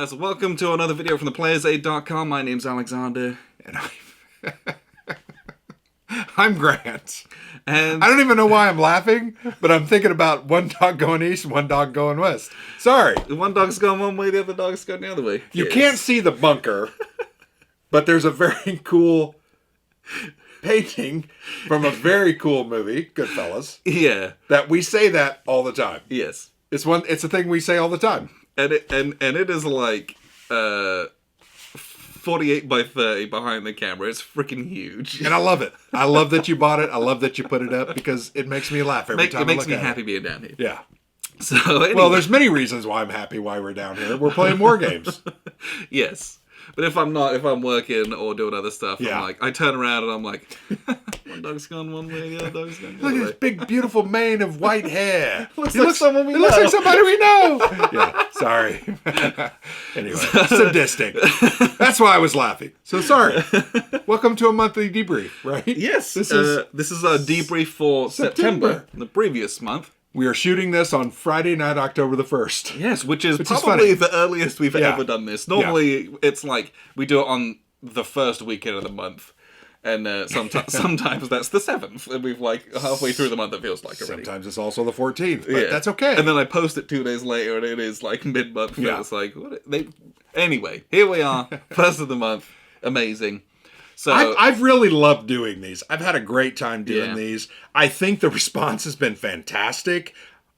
guys, welcome to another video from the playersaid.com. My name's Alexander. And I'm Grant. And I don't even know why I'm laughing, but I'm thinking about one dog going east and one dog going west. Sorry. one dog's going one way, the other dog's going the other way. You can't see the bunker, but there's a very cool painting from a very cool movie, Goodfellas. Yeah. That we say that all the time. Yes. It's a thing we say all the time. And it is like 48 by 30 behind the camera. It's freaking huge. And I love it. I love that you bought it. I love that you put it up because it makes me laugh every time I look at it. It makes me happy being down here. Yeah. So anyway. Well, there's many reasons why I'm happy why we're down here. We're playing war games. Yes. But if I'm working or doing other stuff, Yeah. I'm like, I turn around and I'm like, one dog's gone one way, the other dog's gone the Look other at way. this big, beautiful mane of white hair. Looks like someone we It looks know. like somebody we know. Yeah, sorry. Anyway, sadistic. That's why I was laughing. So sorry. Welcome to a monthly debrief, right? Yes. This is our debrief for September, the previous month. we are shooting this on Friday night, October the 1st. Yes, which is Which probably is funny. the earliest we've Yeah. ever done this. Normally, it's like we do it on the first weekend of the month. And sometimes that's the 7th. And we've like halfway through the month, it feels like already. Sometimes it's also the 14th, but Yeah. that's okay. And then I post it 2 days later, and it is like mid-month. Yeah. And it's like, anyway, here we are, first of the month. Amazing. So I've really loved doing these. I've had a great time doing Yeah. these. I think the response has been fantastic.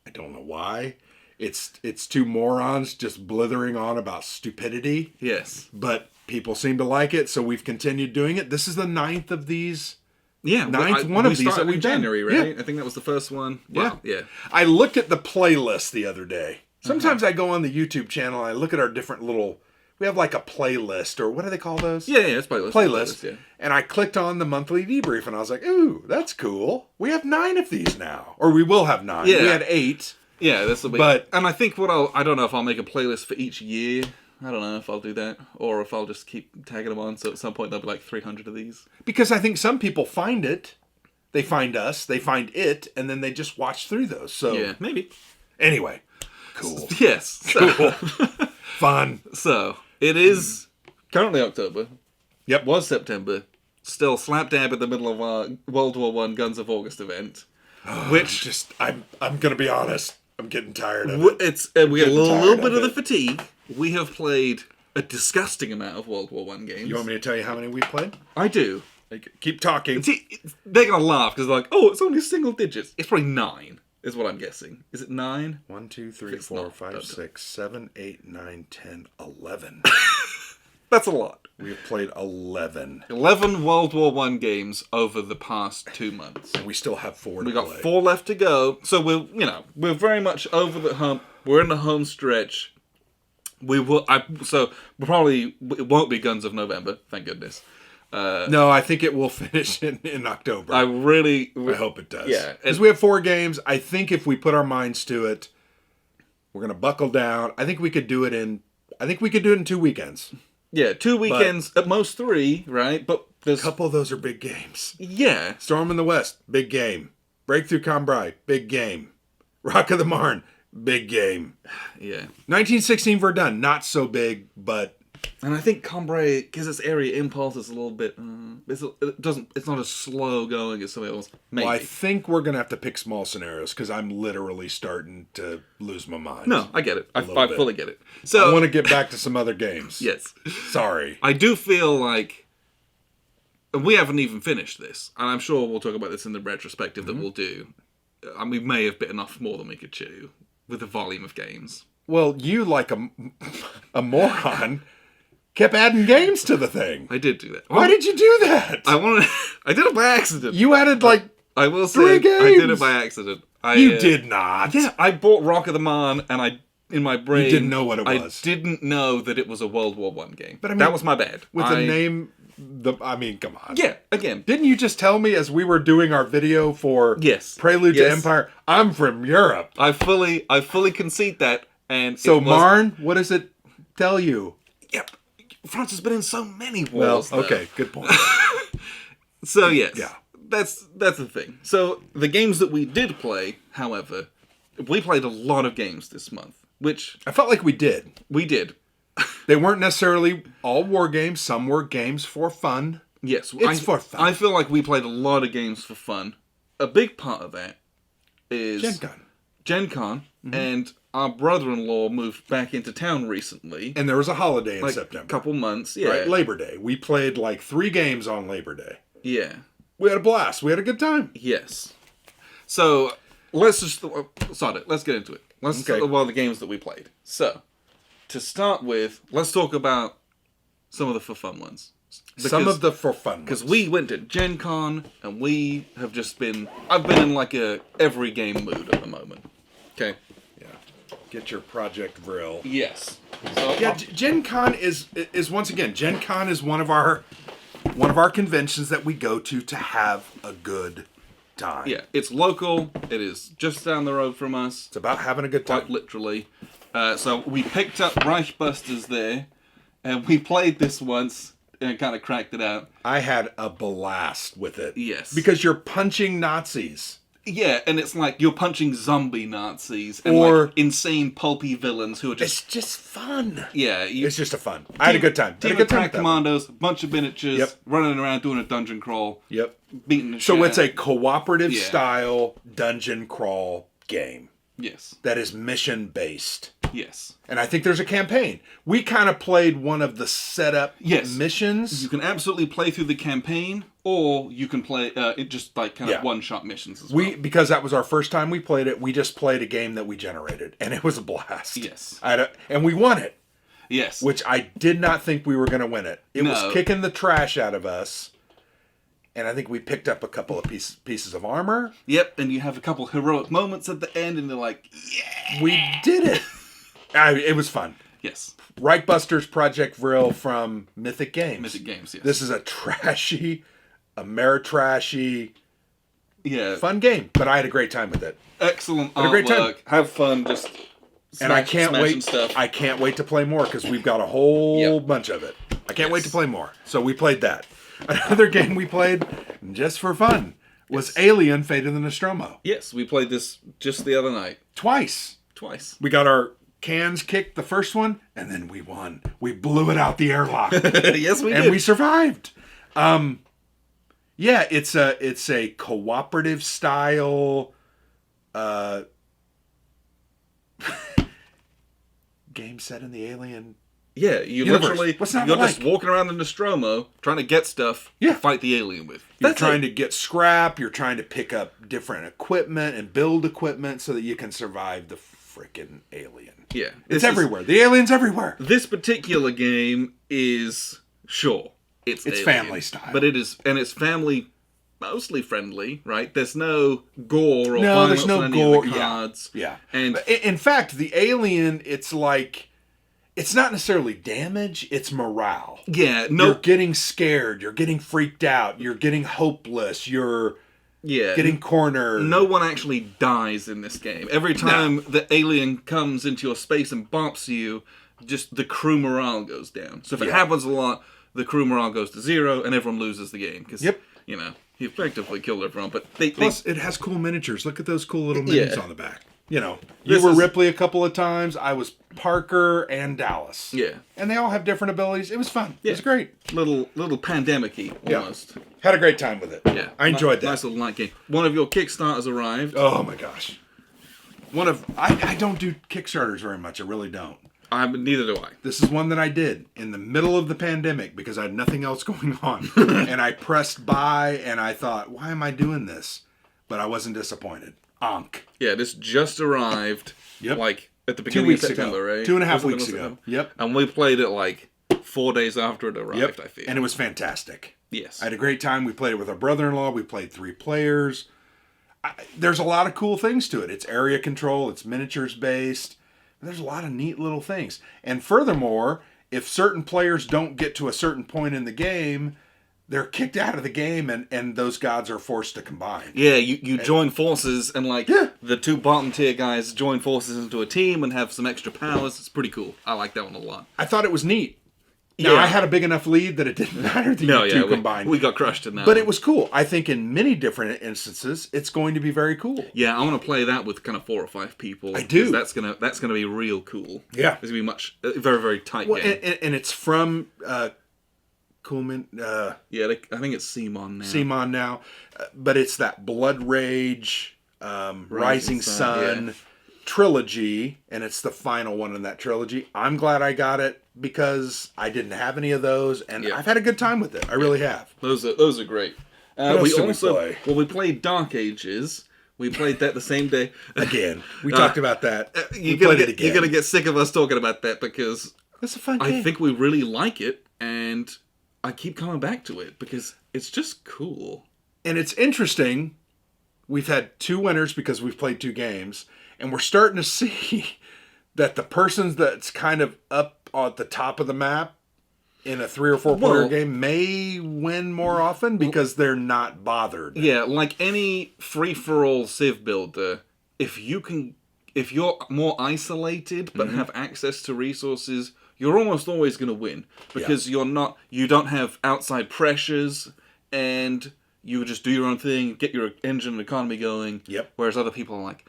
I don't know why. It's two morons just blithering on about stupidity, yes, but people seem to like it, so we've continued doing it. This is the 9th of these. yeah, Ninth one we of these that started in we've done. January, right? Yeah. I think that was the first one. Yeah. Wow, yeah. I looked at the playlist the other day. Sometimes I go on the YouTube channel and I look at our different little... We have like a playlist, or what do they call those? Yeah, it's playlist. Playlist. Yeah. And I clicked on the monthly debrief and I was like, ooh, that's cool. We have 9 of these now. Or we will have 9. Yeah. We had 8. Yeah, this will be. But- and I think I don't know if I'll make a playlist for each year. I don't know if I'll do that, or if I'll just keep tagging them on. So at some point there'll be like 300 of these. Because I think some people find it, they find us, they find it, and then they just watch through those. So Yeah, maybe. anyway, cool. Yes. So, Cool. Fun. so it is currently October. Yep. Was September. Still slap dab in the middle of our World War I Guns of August event, which I'm gonna be honest. I'm getting tired of it. it's we get a Getting little tired bit of of the it. fatigue. We have played a disgusting amount of World War I games. You want me to tell you how many we played? I do. Keep talking. See, they're gonna laugh because they're like, "Oh, it's only single digits." It's probably 9, is what I'm guessing. Is it 9? 1, 2, 3, It's 4, not, 5, don't 6, 7, 8, 9, 10, 11. That's a lot. We have played 11. 11 World War I games over the past 2 months. And we still have 4 We to got play. 4 left to go, so we're very much over the hump. We're in the home stretch. It won't be Guns of November, thank goodness. No, I think it will finish in October. I really I hope it does. Yeah. Because we have 4 games. I think if we put our minds to it, we're going to buckle down. I think we could do it in 2 weekends. Yeah, 2 weekends, at most 3, right? But there's A couple of those are big games. yeah. Storm in the West, big game. Breakthrough Cambrai, big game. Rock of the Marne, big game. Yeah. 1916 Verdun, not so big, but And I think Cambrai, because its area impulse is a little bit, it's not as slow going as something else. Maybe. well, I think we're going to have to pick small scenarios because I'm literally starting to lose my mind. No, I get it. I little bit. fully get it. So I want to get back to some other games. yes, Sorry. I do feel like we haven't even finished this, and I'm sure we'll talk about this in the retrospective that we'll do. And we may have bitten off more than we could chew with the volume of games. Well, you, like a moron, kept adding games to the thing. I did do that. Why did you do that? I did it by accident. You added, like, I will say 3 I did it games. by accident. you did not. Yeah, I bought Rock of the Marne, and in my brain, You didn't know what it I was. didn't know that it was a World War I game. But I mean, that was my bad. With the name, come on. Yeah, again. Didn't you just tell me as we were doing our video for Yes. Prelude to Yes. Empire, I'm from Europe. I fully concede that, and So it was, Marne, what does it tell you? Yep. France has been in so many Well, wars. though. okay, good point. So yes, Yeah. that's the thing. So the games that we did play, however, we played a lot of games this month, which I felt like we did. we did. They weren't necessarily all war games. Some were games for fun. Yes. It's for fun. I feel like we played a lot of games for fun. A big part of that is Gen Con. And our brother-in-law moved back into town recently. And there was a holiday in September. A couple months, yeah. Right, Labor Day. We played like 3 games on Labor Day. Yeah. We had a blast. We had a good time. Yes. So, let's just start it. Let's get into it. Let's talk about the games that we played. So, to start with, let's talk about some of the for fun ones. Because we went to Gen Con, and we have just been... I've been in like a every game mood at the moment. Okay? Yeah. Get your Project Vril. Yes. So, yeah, Gen Con is once again, Gen Con is one of our conventions that we go to have a good time. Yeah, it's local. It is just down the road from us. It's about having a good time. Quite literally. So we picked up Reichbusters there, and we played this once and kind of cracked it out. I had a blast with it. Yes. Because you're punching Nazis. Yeah, and it's like you're punching zombie Nazis and like insane pulpy villains who are just... It's just fun. Yeah. It's just a fun. I had a good time. Team attack commandos, a bunch of miniatures, running around doing a dungeon crawl. Yep. Beating the shit. So it's a cooperative style dungeon crawl game. Yes. That is mission based. Yes. And I think there's a campaign. We kind of played one of the setup missions. You can absolutely play through the campaign, or you can play it just like kind of one-shot missions as well. Because that was our first time we played it, we just played a game that we generated, and it was a blast. Yes. And we won it. Yes. Which I did not think we were going to win it. It was kicking the trash out of us. And I think we picked up a couple of pieces of armor. Yep, and you have a couple heroic moments at the end, and they're like, yeah! We did it! It was fun. Yes. Reichbusters Project Vril from Mythic Games. Mythic Games, yes. This is a Ameritrashy, fun game. But I had a great time with it. Excellent artwork. Great time. Have fun, just and I can't wait. Stuff. I can't wait to play more because we've got a whole bunch of it. I can't wait to play more. So we played that. Another game we played just for fun was Alien: Fate of the Nostromo. Yes, we played this just the other night. Twice. We got our cans kicked the first one, and then we won. We blew it out the airlock. Yes, we did. And we survived. Yeah, it's a cooperative style game set in the Alien. Yeah, you're just walking around the Nostromo trying to get stuff to fight the alien with. You're trying to get scrap, you're trying to pick up different equipment and build equipment so that you can survive the frickin' alien. Yeah. It's everywhere. The alien's everywhere. This particular game is, it's family style. But it's family mostly friendly, right? There's no gore or violence on any of the cards. Yeah. And in fact, the alien, it's like... It's not necessarily damage, it's morale. Yeah, You're getting scared, you're getting freaked out, you're getting hopeless, you're getting cornered. No one actually dies in this game. Every time the alien comes into your space and bumps you, just the crew morale goes down. So if it happens a lot, the crew morale goes to 0 and everyone loses the game. Because, you effectively killed everyone. But Plus, it has cool miniatures. Look at those cool little minis on the back. You were Ripley a couple of times. I was Parker and Dallas. Yeah. And they all have different abilities. It was fun. Yeah. It was great. Little pandemic-y, almost. Yeah. Had a great time with it. Yeah. I enjoyed that. Nice little night game. One of your Kickstarters arrived. Oh, my gosh. I don't do Kickstarters very much. I really don't. Neither do I. This is one that I did in the middle of the pandemic because I had nothing else going on. And I pressed buy and I thought, why am I doing this? But I wasn't disappointed. Ankh. Yeah, this just arrived. Like at the beginning of September, right? 2.5 weeks ago. Yep. And we played it like 4 days after it arrived, I feel. And it was fantastic. Yes. I had a great time. We played it with our brother-in-law. We played 3 players. There's a lot of cool things to it. It's area control. It's miniatures based. There's a lot of neat little things. And furthermore, if certain players don't get to a certain point in the game, they're kicked out of the game and those gods are forced to combine. Yeah, you join forces and the 2 bottom tier guys join forces into a team and have some extra powers. It's pretty cool. I like that one a lot. I thought it was neat. Now, I had a big enough lead that it didn't matter that you two combined. We got crushed in that. But it was cool. I think in many different instances, it's going to be very cool. Yeah, I want to play that with kind of 4 or 5 people. I do. That's gonna be real cool. Yeah. It's going to be very, very tight game. And it's from Coolman. I think it's CMON now. But it's that Blood Rage, Rising Sun trilogy, and it's the final one in that trilogy. I'm glad I got it because I didn't have any of those, and I've had a good time with it. I really have. Those are great. We played Dark Ages. We played that the same day. Again, we talked about that. You're gonna get sick of us talking about that because it's a fun game. I think we really like it, and I keep coming back to it because it's just cool. And it's interesting. We've had 2 winners because we've played 2 games. And we're starting to see that the person that's kind of up at the top of the map in a 3 or 4 player game may win more often because they're not bothered. Yeah, like any free-for-all Civ builder, if you're more isolated but have access to resources, you're almost always going to win because you don't have outside pressures and you just do your own thing, get your engine and economy going. Yep. Whereas other people are like,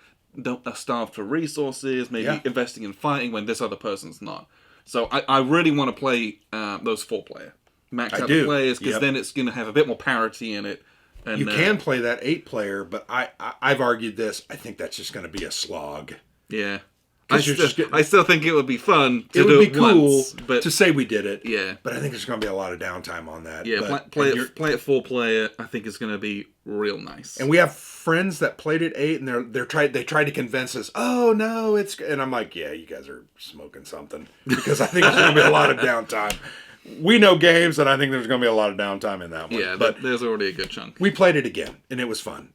are starved for resources, maybe investing in fighting when this other person's not. So I really want to play those 4-player. Max out the players, because then it's going to have a bit more parity in it. And, you can play that 8-player, but I've argued this. I think that's just going to be a slog. Yeah. I still think it would be fun to do it. It would be cool once, but to say we did it. Yeah. But I think there's going to be a lot of downtime on that. Yeah, play it 4-player. I think it's going to be real nice. And we have friends that played it 8, and they tried to convince us. Oh no, and I'm like, yeah, you guys are smoking something because I think there's going to be a lot of downtime. We know games, and I think there's going to be a lot of downtime in that one. Yeah, but there's already a good chunk. We played it again, and it was fun.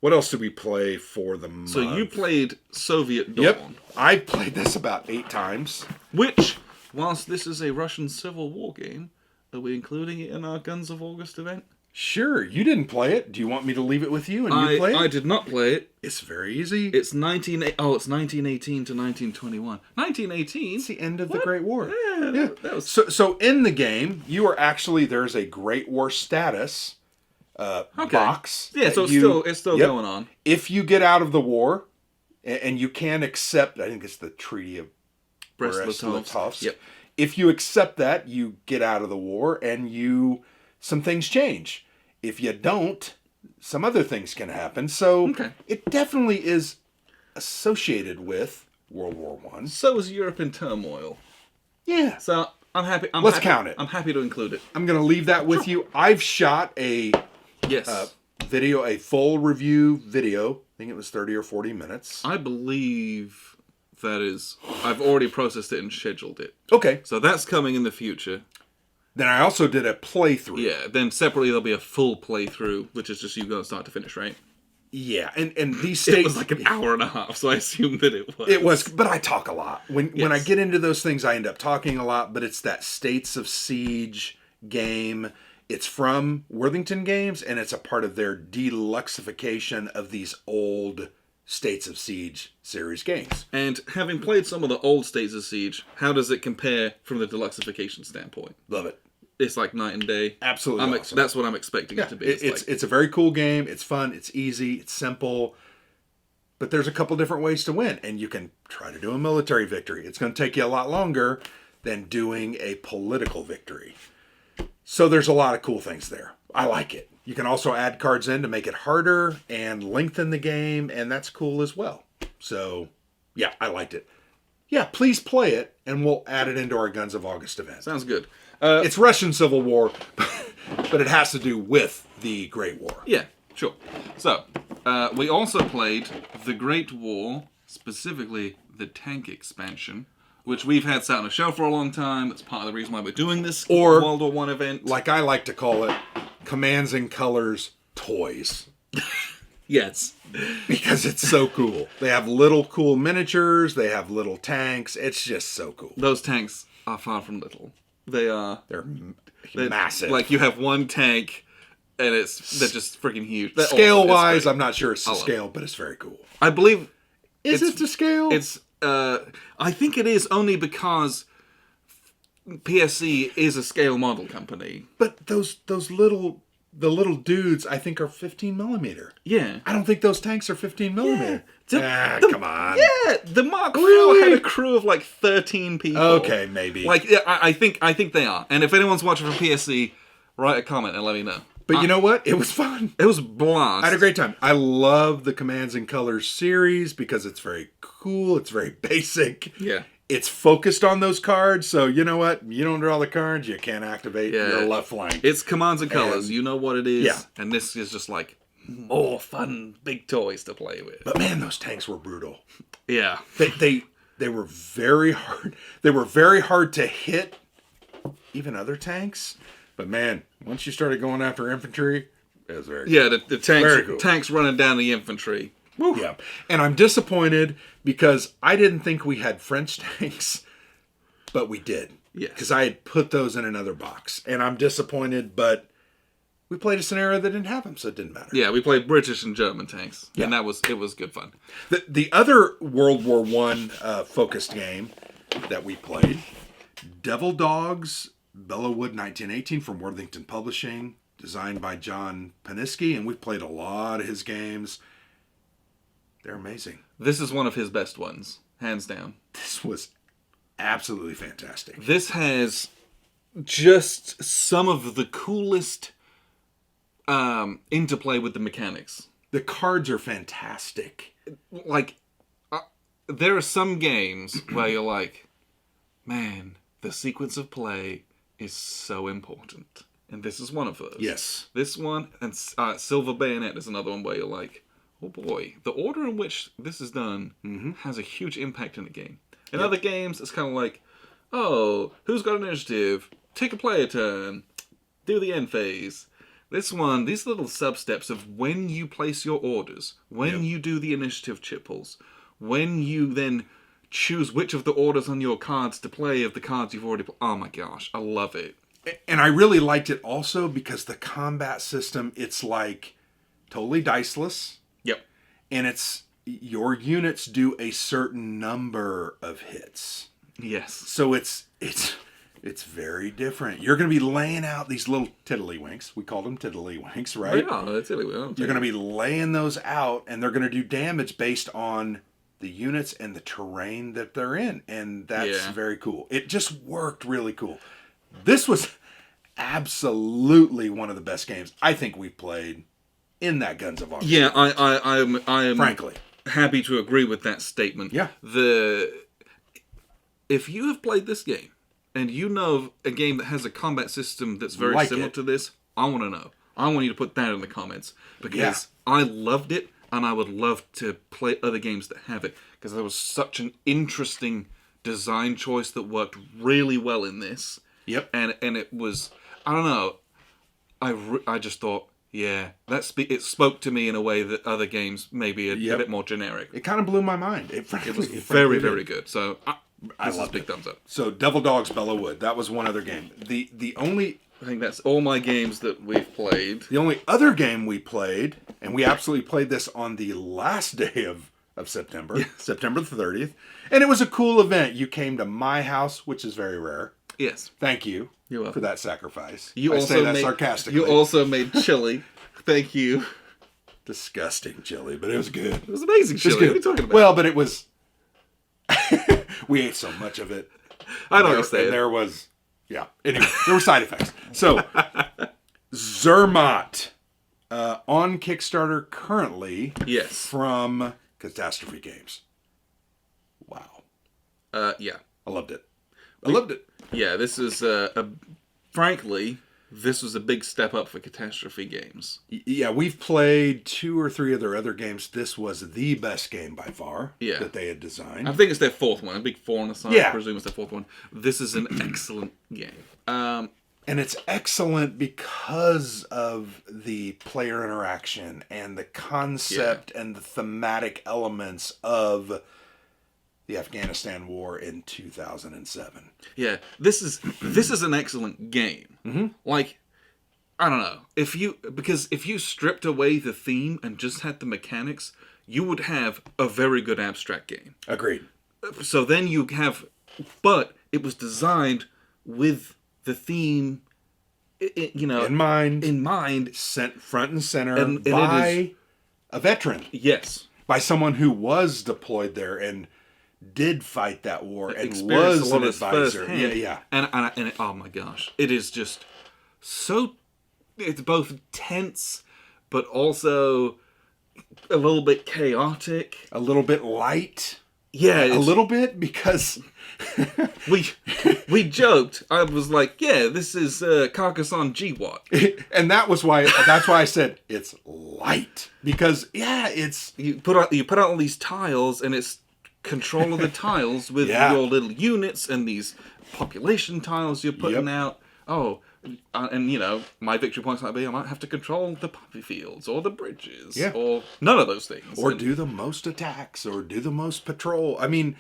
What else did we play for the month? So you played Soviet Dawn. Yep. I played this about 8 times. Which, whilst this is a Russian Civil War game, are we including it in our Guns of August event? Sure. You didn't play it. Do you want me to leave it with you and you play it? I did not play it. It's very easy. It's 1918 to 1921. 1918? It's the end of the Great War. Yeah. That was... So in the game, you are actually, there's a Great War status box. Yeah, so it's still going on. If you get out of the war, and you can accept, I think it's the Treaty of Brest-Litovsk. Yep. If you accept that, you get out of the war, and some things change. If you don't, some other things can happen. So it definitely is associated with World War I. So is Europe in turmoil. Yeah. So I'm happy. Let's count it. I'm happy to include it. I'm going to leave that with you. I've shot a video, a full review video. I think it was 30 or 40 minutes. I believe that is... I've already processed it and scheduled it. Okay. So that's coming in the future. Then I also did a playthrough. Yeah, then separately there'll be a full playthrough, which is just you going start to finish, right? Yeah, and these states... It was like an hour and a half, so I assumed that it was. It was, but I talk a lot. When I get into those things, I end up talking a lot, but it's that States of Siege game. It's from Worthington Games, and it's a part of their deluxification of these old States of Siege series games. And having played some of the old States of Siege, how does it compare from the deluxification standpoint? Love it. It's like night and day. Absolutely awesome. That's what I'm expecting it to be. It's a very cool game. It's fun. It's easy. It's simple. But there's a couple different ways to win. And you can try to do a military victory. It's going to take you a lot longer than doing a political victory. So there's a lot of cool things there. I like it. You can also add cards in to make it harder and lengthen the game. And that's cool as well. So, yeah, I liked it. Yeah, please play it. And we'll add it into our Guns of August event. Sounds good. It's Russian Civil War, but it has to do with the Great War. Yeah, sure. So, we also played the Great War, specifically the tank expansion, which we've had sat on a shelf for a long time. That's part of the reason why we're doing this World War I event. Like I like to call it, Commands and Colors Toys. Yes. Because it's so cool. They have little cool miniatures. They have little tanks. It's just so cool. Those tanks are far from little. They're massive. Like you have one tank, and they're just freaking huge. Scale-wise, I'm not sure it's to scale, but it's very cool. I believe it to scale? It's I think it is only because PSC is a scale model company. But the little dudes, I think, are 15 millimeter. Yeah. I don't think those tanks are 15 millimeter. Come on. Yeah, the Mark IV had a crew of like 13 people. Okay, maybe. Like, yeah, I think they are. And if anyone's watching from PSC, write a comment and let me know. But you know what? It was fun. It was a blast. I had a great time. I love the Commands and Colors series because it's very cool. It's very basic. Yeah. It's focused on those cards, so you know what? You don't draw the cards, you can't activate your left flank. It's Commands and Colors. You know what it is. Yeah. And this is just like more fun, big toys to play with. But man, those tanks were brutal. Yeah. They were very hard. They were very hard to hit, even other tanks. But man, once you started going after infantry, it was very cool. The tanks, cool. Tanks running down the infantry. Woo. Yeah, and I'm disappointed because I didn't think we had French tanks, but we did. Yeah, because I had put those in another box, and I'm disappointed. But we played a scenario that didn't have them, so it didn't matter. Yeah, we played British and German tanks, and it was good fun. The other World War I focused game that we played, Devil Dogs, Belleau 1918 from Worthington Publishing, designed by John Paniski, and we've played a lot of his games. They're amazing. This is one of his best ones, hands down. This was absolutely fantastic. This has just some of the coolest interplay with the mechanics. The cards are fantastic. Like, there are some games where you're like, man, the sequence of play is so important. And this is one of those. Yes. This one, and Silver Bayonet is another one where you're like, oh boy, the order in which this is done has a huge impact in the game. In other games, it's kind of like, oh, who's got initiative? Take a player turn. Do the end phase. This one, these little sub-steps of when you place your orders, when you do the initiative chip pulls, when you then choose which of the orders on your cards to play of the cards you've already played. Oh my gosh, I love it. And I really liked it also because the combat system, it's like totally diceless. Yep. And it's your units do a certain number of hits. Yes. So it's very different. You're going to be laying out these little tiddlywinks. We call them tiddlywinks, right? Yeah, that's tiddlywinks. You're going to be laying those out, and they're going to do damage based on the units and the terrain that they're in. And that's very cool. It just worked really cool. This was absolutely one of the best games I think we've played in that Guns of August. Yeah, I am frankly happy to agree with that statement. Yeah. If you have played this game and you know of a game that has a combat system that's very similar to this, I want to know. I want you to put that in the comments because I loved it and I would love to play other games that have it because there was such an interesting design choice that worked really well in this. Yep. And it was, I don't know, I just thought, yeah, it spoke to me in a way that other games maybe a bit more generic. It kind of blew my mind. It was very, very good. So I love big thumbs up. So Devil Dogs Belleau Wood, that was one other game. The only, I think that's all my games that we've played. The only other game we played, and we absolutely played this on the last day of September, September the 30th, and it was a cool event. You came to my house, which is very rare. Yes. Thank you for that sacrifice. I say that sarcastically. You also made chili. Thank you. Disgusting chili, but it was good. It was amazing chili. What are you talking about? Well, but it was... we ate so much of it. I don't understand. There was... Yeah. Anyway, there were side effects. So, Zermatt on Kickstarter currently. Yes. From Catastrophe Games. Wow. Yeah. I loved it. I loved it. Yeah, this is frankly, this was a big step up for Catastrophe Games. Yeah, we've played 2 or 3 of their other games. This was the best game by far that they had designed. I think it's their 4th one. A big 4 on the side. Yeah. I presume it's their 4th one. This is an excellent game. And it's excellent because of the player interaction and the concept and the thematic elements of the Afghanistan War in 2007. Yeah, this is an excellent game. Mm-hmm. Like, I don't know, if you stripped away the theme and just had the mechanics, you would have a very good abstract game. Agreed. So then but it was designed with the theme, in mind, sent front and center by a veteran. Yes. By someone who was deployed there and did fight that war and experienced was a lot an of advisor. firsthand. Yeah. And oh my gosh, it is just so. It's both tense, but also a little bit chaotic, a little bit light. Yeah, a little bit, because we joked. I was like, "Yeah, this is Carcassonne GWAT," and that's why I said it's light, because it's you put out all these tiles, and it's control of the tiles with your little units and these population tiles you're putting out. Oh. And my victory points might be I might have to control the poppy fields or the bridges or none of those things, or do the most attacks or do the most patrol. I mean,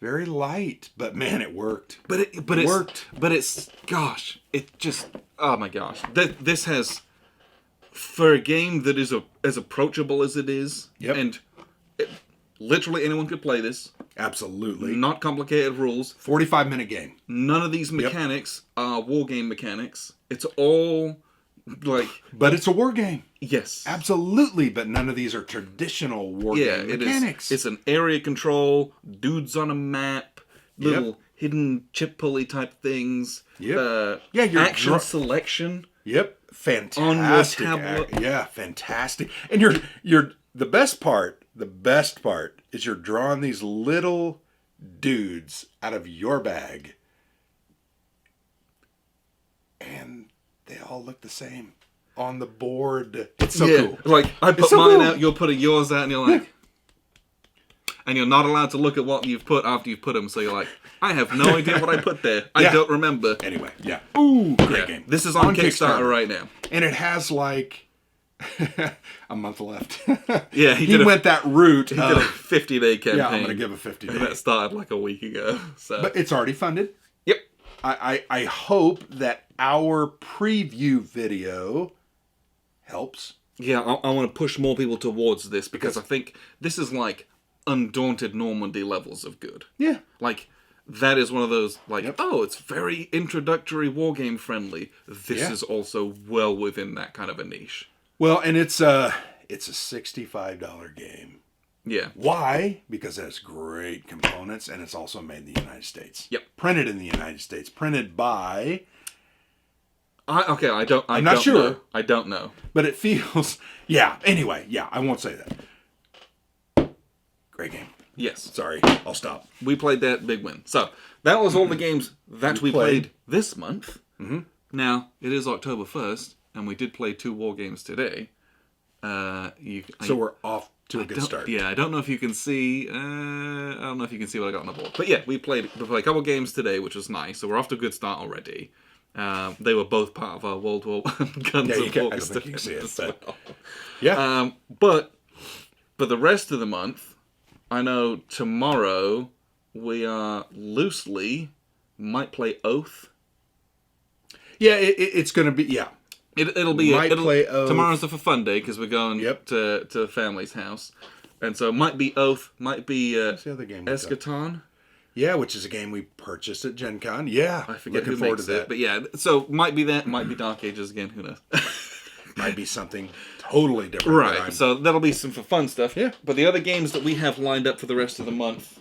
very light, but man, it worked. It worked. But it's it just oh my gosh, this has, for a game that is as approachable as it is, and literally anyone could play this. Absolutely. Not complicated rules. 45-minute game. None of these mechanics are wargame mechanics. It's all like... But it's a war game. Yes. Absolutely, but none of these are traditional wargame mechanics. It's an area control, dudes on a map, little hidden chip pulley type things. Your action selection. Yep. Fantastic. On your tablet. Yeah, fantastic. And you're the best part is you're drawing these little dudes out of your bag, and they all look the same on the board. It's so cool. Like, I put mine out, you're putting yours out, and you're like... And you're not allowed to look at what you've put after you've put them, so you're like, I have no idea what I put there. I don't remember. Anyway, Ooh, great game. This is on Kickstarter right now. And it has, like... a month left. He went that route. He did a 50-day campaign. Yeah, I'm going to give a 50-day. That started like a week ago. So. But it's already funded. Yep. I hope that our preview video helps. Yeah, I want to push more people towards this, because I think this is like Undaunted Normandy levels of good. Yeah. Like, that is one of those, like, it's very introductory wargame friendly. This is also well within that kind of a niche. Well, and it's a $65 game. Yeah. Why? Because it has great components, and it's also made in the United States. Yep. Printed in the United States. Printed by... I'm not sure. I don't know. But it feels... Yeah, anyway, I won't say that. Great game. Yes. Sorry, I'll stop. We played that, big win. So, that was all the games that we played this month. Mm-hmm. Now, it is October 1st. And we did play 2 war games today. So we're off to a good start. Yeah, I don't know if you can see. I don't know if you can see what I got on the board. But yeah, we played a couple of games today, which was nice. So we're off to a good start already. They were both part of our World War Guns of August. I don't think you can see it. But... Well. Yeah. But the rest of the month, I know tomorrow we are loosely might play Oath. Yeah, it's going to be It'll be tomorrow's the for fun day, because we're going to the family's house, and so might be Oath, might be what's the other game Eschaton. Yeah, which is a game we purchased at Gen Con. Yeah, I forget who makes it, but yeah, so might be that, might be Dark Ages again. Who knows? Might be something totally different. Right. So that'll be some for fun stuff. Yeah. But the other games that we have lined up for the rest of the month,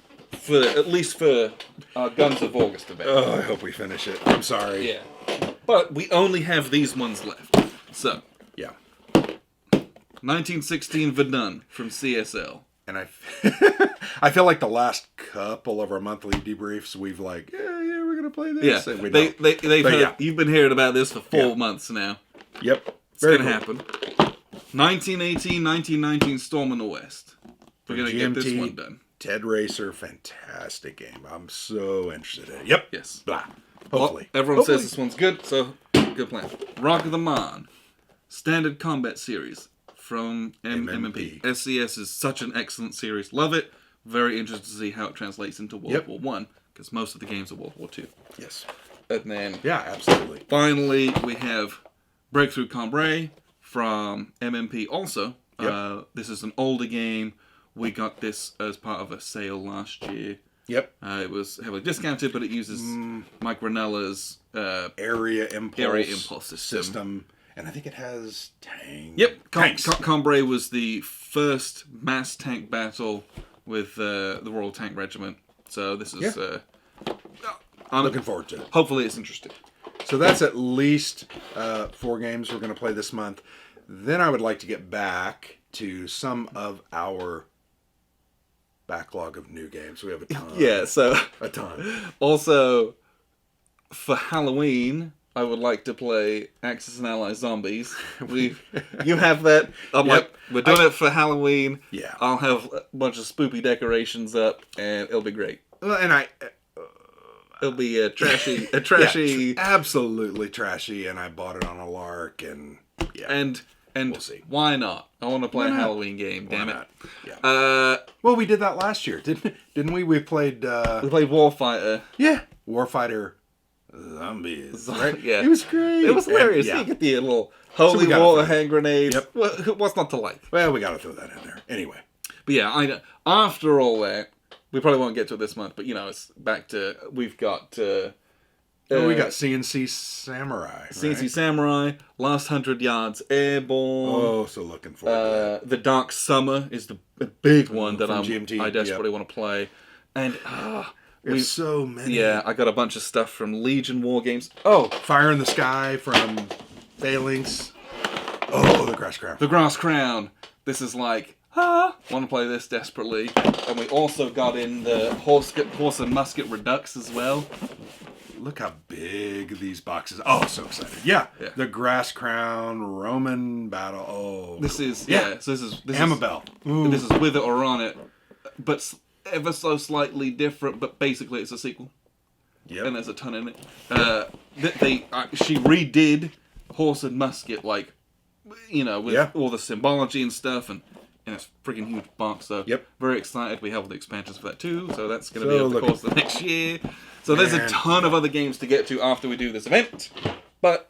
at least for our Guns of August event. Oh, I hope we finish it. I'm sorry. Yeah. But we only have these ones left. So. Yeah. 1916 Verdun from CSL. And I feel like the last couple of our monthly debriefs, we've like, we're going to play this. Yeah. And they've heard, you've been hearing about this for 4 months now. Yep. It's going to happen. 1918, 1919 Storm in the West. We're going to get this one done. Ted Racer, fantastic game. I'm so interested in it. Yep. Yes. Blah. Hopefully. Well, everyone says this one's good, so good plan. Rock of the Marne. Standard Combat Series from MMP. SCS is such an excellent series. Love it. Very interested to see how it translates into World War One, because most of the games are World War Two. Yes. And then... Yeah, absolutely. Finally, we have Breakthrough Cambrai from MMP also. This is an older game. We got this as part of a sale last year. Yep. It was heavily discounted, but it uses Mike Ranella's area impulse system. And I think it has tanks. Yep. Tanks. Cambrai was the first mass tank battle with the Royal Tank Regiment. So this is... I'm looking forward to it. Hopefully it's interesting. So that's at least 4 games we're going to play this month. Then I would like to get back to some of our backlog of new games. We have a ton. Yeah, so... A ton. Also, for Halloween, I would like to play Axis and Allies Zombies. You have that. I'm like, we're doing it for Halloween. Yeah. I'll have a bunch of spoopy decorations up, and it'll be great. Well, and it'll be a trashy... Yeah, absolutely trashy, and I bought it on a lark, and... Yeah. And we'll see. Why not? I want to play a Halloween game, damn it. Yeah. Well, we did that last year, didn't we? We played... We played Warfighter. Yeah. Warfighter Zombies. Right? Yeah. It was great. It was hilarious. You get the little holy water hand grenades. Yep. What's not to like? Well, we got to throw that in there. Anyway. But yeah, after all that, we probably won't get to it this month, but it's back to... We've got... we got CNC Samurai. CNC Samurai, Last 100 Yards Airborne. Oh, so looking forward to that. The Dark Summer is the big one that GMT, I desperately want to play. And there's so many. Yeah, I got a bunch of stuff from Legion Wargames. Oh, Fire in the Sky from Phalanx. Oh, the Grass Crown. The Grass Crown. This is like, want to play this desperately. And we also got in the Horse and Musket Redux as well. Look how big these boxes are. Oh, so excited. Yeah. The Grass Crown, Roman Battle. Oh. This is, so this is... Amabel. This is With It or On It. But ever so slightly different, but basically it's a sequel. Yep. And there's a ton in it. She redid Horse and Musket, with all the symbology and stuff, and it's a freaking huge box, so very excited. We have the expansions for that too, so that's going to be over the course of the next year. So there's a ton of other games to get to after we do this event, but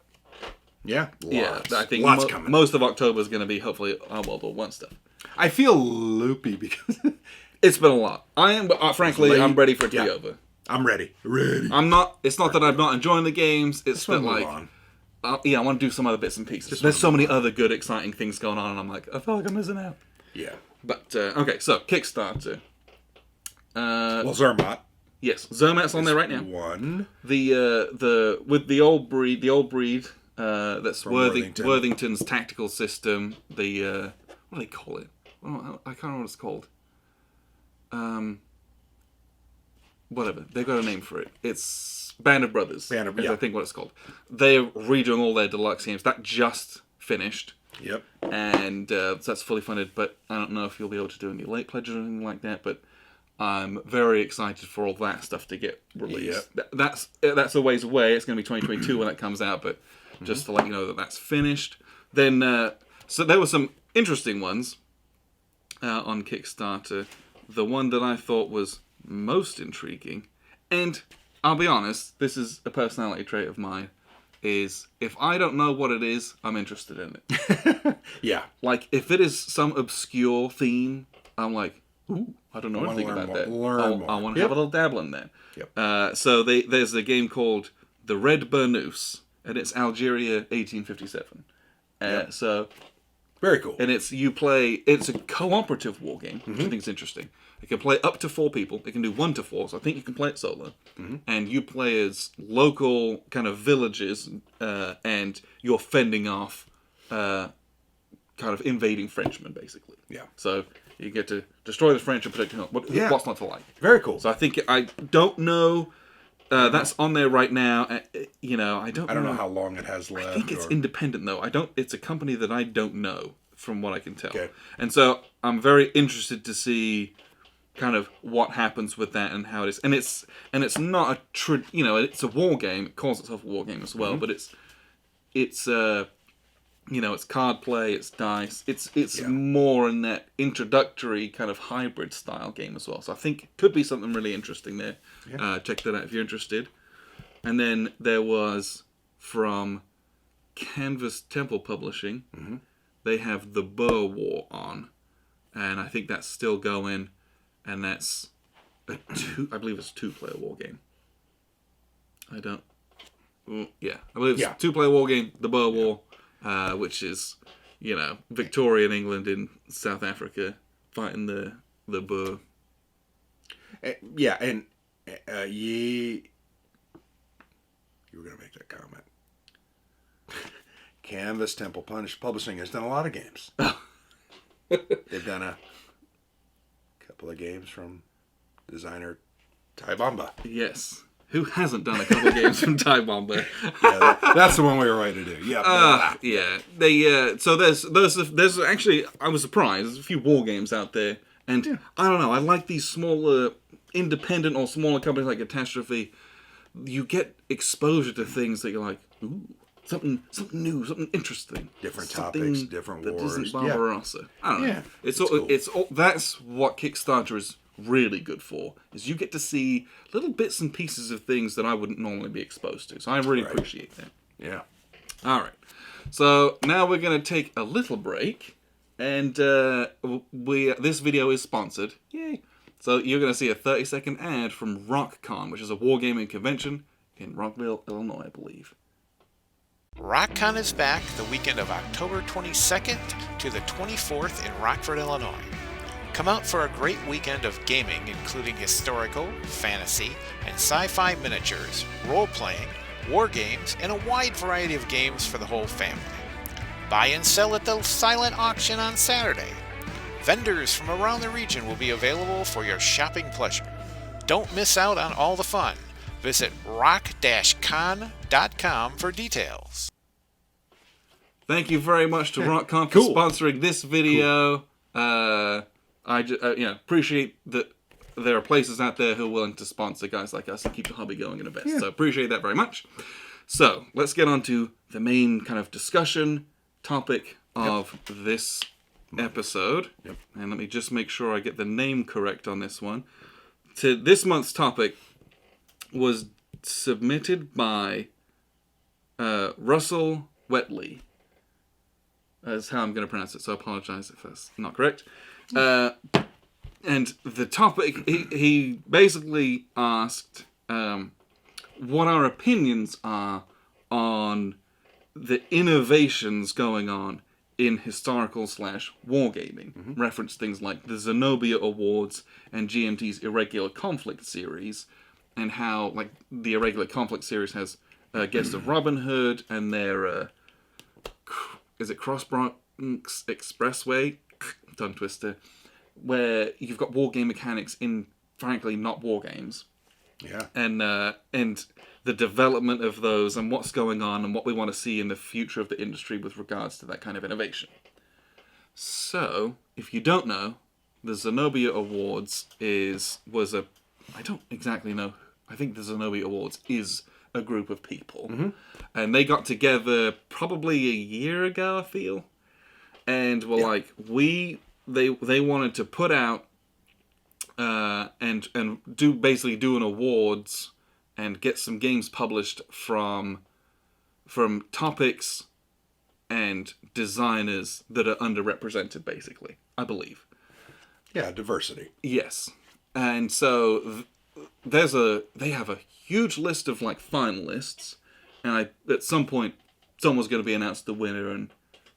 lots. I think lots coming. Most of October is going to be hopefully our World War I stuff. I feel loopy because it's been a lot. Frankly, I'm ready for it to be over. I'm ready. I'm not. It's not that I'm not enjoying the games. It's that I want to do some other bits and pieces. There's so many other good, exciting things going on, and I'm like, I feel like I'm missing out. Yeah. But okay, so Kickstarter. Zermatt. Yes, Zermatt's on there right now. One. With the old breed. That's Worthington. Worthington's tactical system. What do they call it? I can't remember what it's called. Whatever. They've got a name for it. It's Band of Brothers. I think what it's called. They're redoing all their deluxe games. That just finished. Yep. And so that's fully funded, but I don't know if you'll be able to do any late pledges or anything like that, but I'm very excited for all that stuff to get released. Yep. That's a ways away. It's going to be 2022 when that comes out, but just to let you know that that's finished. Then, so there were some interesting ones on Kickstarter. The one that I thought was most intriguing, and I'll be honest, this is a personality trait of mine, is if I don't know what it is, I'm interested in it. Yeah. Like, if it is some obscure theme, I'm like, ooh, I don't know anything about that. I want to have a little dabble in that. Yep. So there's a game called The Red Burnous, and it's Algeria 1857. So very cool. And it's a cooperative war game, which I think is interesting. It can play up to 4 people. It can do 1 to 4, so I think you can play it solo. And you play as local kind of villages, and you're fending off kind of invading Frenchmen, basically. Yeah. So you get to destroy the French and protect what's not to like. Very cool. So I don't know. That's on there right now. I don't know how long it has left. I think it's independent though. It's a company that I don't know from what I can tell. Okay. And so I'm very interested to see kind of what happens with that and how it is. And it's not it's a war game. It calls itself a war game as well, but it's it's card play, it's dice. It's more in that introductory kind of hybrid style game as well. So I think it could be something really interesting there. Yeah. Check that out if you're interested. And then there was from Canvas Temple Publishing. They have the Boer War on, and I think that's still going. And that's I believe it's a 2-player war game. I believe it's a 2-player war game, the Boer War, which is, Victorian England in South Africa fighting the Boer. You were going to make that comment. Canvas Temple Publishing has done a lot of games. They've done a couple of games from designer Ty Bamba. Yes. Who hasn't done a couple of games from Ty Bamba? That's the one we were right to do. Yeah. They so there's actually, I was surprised. There's a few war games out there, and I don't know. I like these smaller, independent or smaller companies like Catastrophe. You get exposure to things that you're like, ooh, something new, something interesting, different topics, different wars. That isn't Barbarossa. I don't know. Yeah, It's all. That's what Kickstarter is really good for. Is you get to see little bits and pieces of things that I wouldn't normally be exposed to. So I really appreciate that. Yeah. All right. So now we're going to take a little break, and this video is sponsored. Yay! So you're going to see a 30-second ad from RockCon, which is a wargaming convention in Rockville, Illinois, I believe. RockCon is back the weekend of October 22nd to the 24th in Rockford, Illinois. Come out for a great weekend of gaming, including historical, fantasy, and sci-fi miniatures, role-playing, war games, and a wide variety of games for the whole family. Buy and sell at the silent auction on Saturday. Vendors from around the region will be available for your shopping pleasure. Don't miss out on all the fun. Visit rock-con.com for details. Thank you very much to RockCon for sponsoring this video. I appreciate that there are places out there who are willing to sponsor guys like us and keep the hobby going and invest. So appreciate that very much. So let's get on to the main kind of discussion topic of this episode. And let me just make sure I get the name correct on this one. This month's topic was submitted by Russell Wetley. That's how I'm going to pronounce it, so I apologize if that's not correct. And the topic, he basically asked what our opinions are on the innovations going on in historical/wargaming. Reference things like the Zenobia Awards and GMT's Irregular Conflict series, and how like the Irregular Conflict series has Guest of Robin Hood and their is it Cross Bronx Expressway, tongue twister, where you've got war game mechanics in frankly not war games. Yeah. And the development of those and what's going on and what we want to see in the future of the industry with regards to that kind of innovation. So, if you don't know, the Zenobia Awards I don't exactly know. I think the Zenobia Awards is a group of people. And they got together probably a year ago, I feel. And were like, they wanted to put out and do an awards and get some games published from topics and designers that are underrepresented, basically, I believe. Yeah, diversity. Yes. And so they have a huge list of like finalists, and at some point someone's going to be announced the winner, and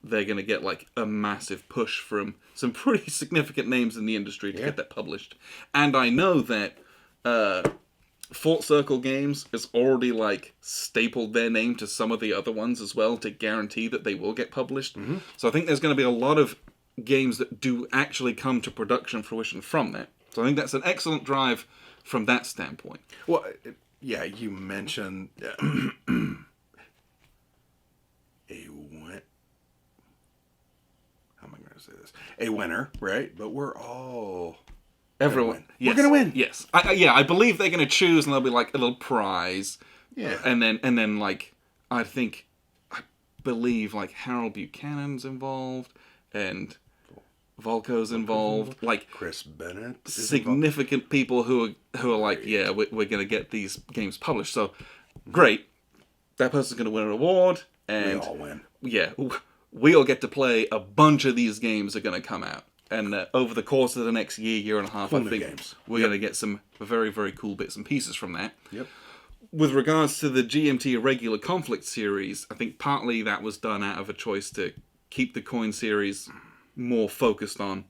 they're going to get like a massive push from some pretty significant names in the industry to get that published. And I know that Fort Circle Games has already like stapled their name to some of the other ones as well to guarantee that they will get published. So I think there's going to be a lot of games that do actually come to production fruition from that. So I think that's an excellent drive from that standpoint. Well, yeah, you mentioned a winner, right? But we're all everyone. Yes. We're gonna win. Yes, I believe they're gonna choose, and there'll be like a little prize. Yeah, and then like I believe like Harold Buchanan's involved and Volko's involved, like Chris Bennett, significant people who are like, yeah, we're gonna get these games published. So great, that person's gonna win an award, and we all win. Yeah. We all get to play a bunch of these games are going to come out. And over the course of the next year and a half, I think games. we're going to get some very, very cool bits and pieces from that. Yep. With regards to the GMT Irregular Conflict series, I think partly that was done out of a choice to keep the coin series more focused on,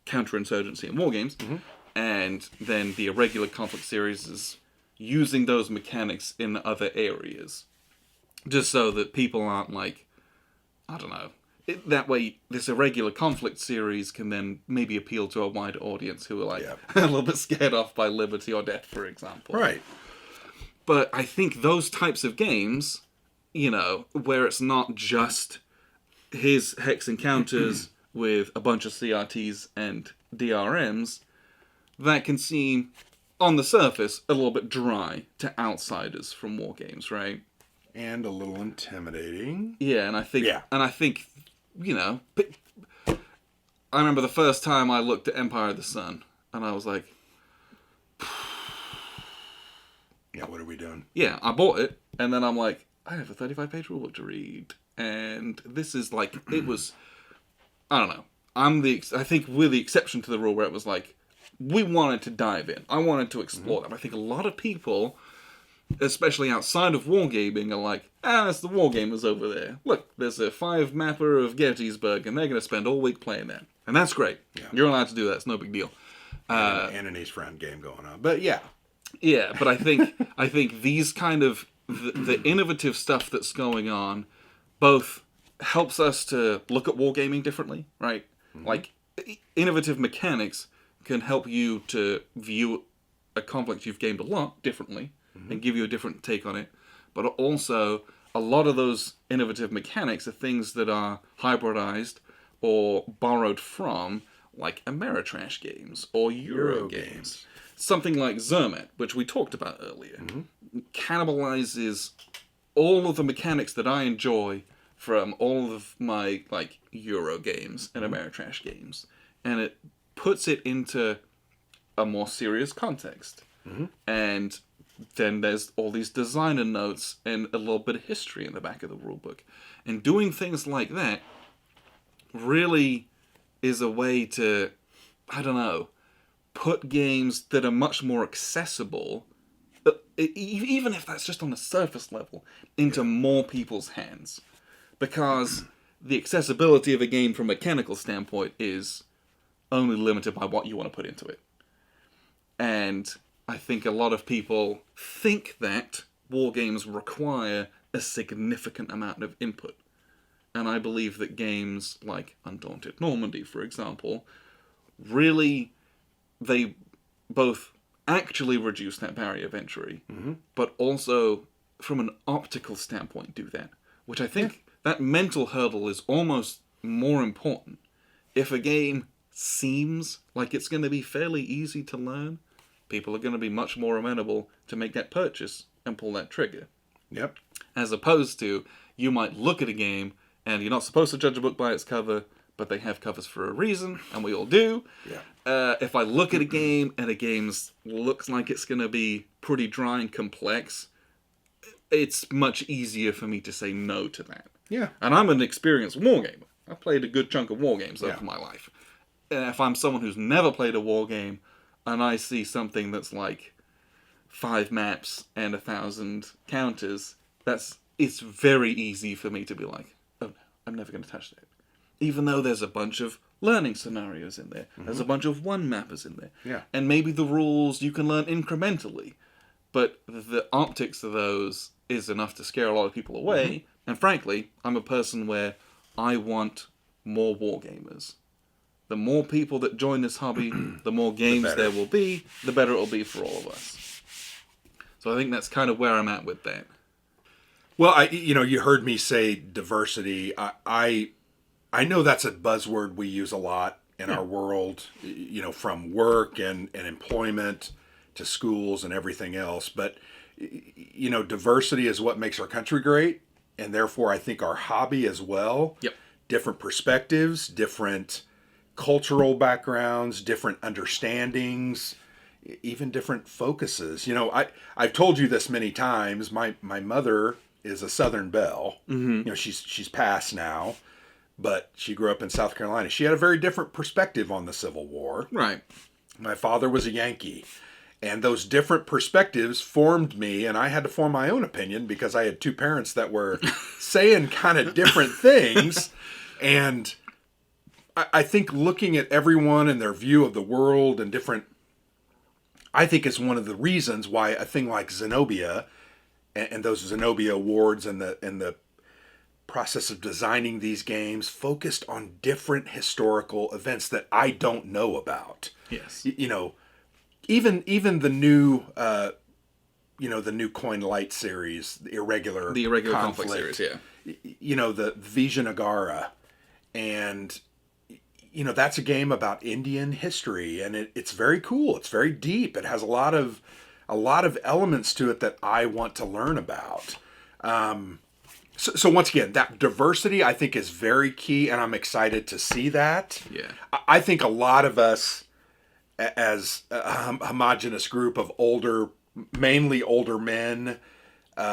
counterinsurgency and wargames. Mm-hmm. And then the Irregular Conflict series is using those mechanics in other areas. Just so that people aren't that way, this Irregular Conflict series can then maybe appeal to a wider audience who are a little bit scared off by liberty or death, for example. Right. But I think those types of games, where it's not just his hex encounters with a bunch of CRTs and DRMs, that can seem, on the surface, a little bit dry to outsiders from wargames, right? And a little intimidating. Yeah, and I think, but I remember the first time I looked at Empire of the Sun, and I was like, yeah, what are we doing? Yeah, I bought it, and then I'm like, I have a 35-page rulebook to read, and this is it was, I don't know. I think we're the exception to the rule where it was like, we wanted to dive in. I wanted to explore them. I think a lot of people, especially outside of wargaming, are like, that's the wargamers over there. Look, there's a 5-mapper of Gettysburg, and they're going to spend all week playing that. And that's great. Yeah. You're allowed to do that. It's no big deal. And an East Front game going on. But yeah. Yeah, but I think these kind of, the innovative stuff that's going on, both helps us to look at wargaming differently, right? Mm-hmm. Like, innovative mechanics can help you to view a conflict you've gamed a lot differently, and give you a different take on it. But also, a lot of those innovative mechanics are things that are hybridized or borrowed from, like Ameritrash games or Euro games. Something like Zermatt, which we talked about earlier, cannibalizes all of the mechanics that I enjoy from all of my Euro games and Ameritrash games, and it puts it into a more serious context. And then there's all these designer notes and a little bit of history in the back of the rulebook. And doing things like that really is a way to, put games that are much more accessible, even if that's just on the surface level, into more people's hands. Because the accessibility of a game from a mechanical standpoint is only limited by what you want to put into it. And I think a lot of people think that wargames require a significant amount of input. And I believe that games like Undaunted Normandy, for example, really, they both actually reduce that barrier of entry, but also from an optical standpoint do that. Which I think that mental hurdle is almost more important. If a game seems like it's going to be fairly easy to learn, people are going to be much more amenable to make that purchase and pull that trigger. Yep. As opposed to, you might look at a game, and you're not supposed to judge a book by its cover, but they have covers for a reason, and we all do. Yeah. If I look at a game, and a game looks like it's going to be pretty dry and complex, it's much easier for me to say no to that. Yeah. And I'm an experienced wargamer. I've played a good chunk of wargames over my life. And if I'm someone who's never played a wargame, and I see something that's like 5 maps and 1,000 counters, it's very easy for me to be like, oh no, I'm never going to touch that. Even though there's a bunch of learning scenarios in there. There's a bunch of 1-mappers in there. Yeah. And maybe the rules you can learn incrementally. But the optics of those is enough to scare a lot of people away. And frankly, I'm a person where I want more wargamers. The more people that join this hobby, the more games there will be, the better it will be for all of us. So I think that's kind of where I'm at with that. Well, you heard me say diversity. I know that's a buzzword we use a lot in our world, from work and employment to schools and everything else. But, diversity is what makes our country great. And therefore, I think our hobby as well. Yep. Different perspectives, different cultural backgrounds, different understandings, even different focuses. I've told you this many times. My mother is a Southern belle. She's passed now, but she grew up in South Carolina. She had a very different perspective on the Civil War. Right. My father was a Yankee. And those different perspectives formed me, and I had to form my own opinion because I had two parents that were saying kind of different things. And I think looking at everyone and their view of the world and different, I think is one of the reasons why a thing like Zenobia and those Zenobia Awards and the process of designing these games focused on different historical events that I don't know about. Yes. You know, even the new, the new Coin Light series, the irregular conflict series, yeah. You know, the Vijayanagara, and that's a game about Indian history, and it's very cool. It's very deep. It has a lot of elements to it that I want to learn about. So once again, that diversity I think is very key, and I'm excited to see that. Yeah. I think a lot of us, as a homogenous group of mainly older men,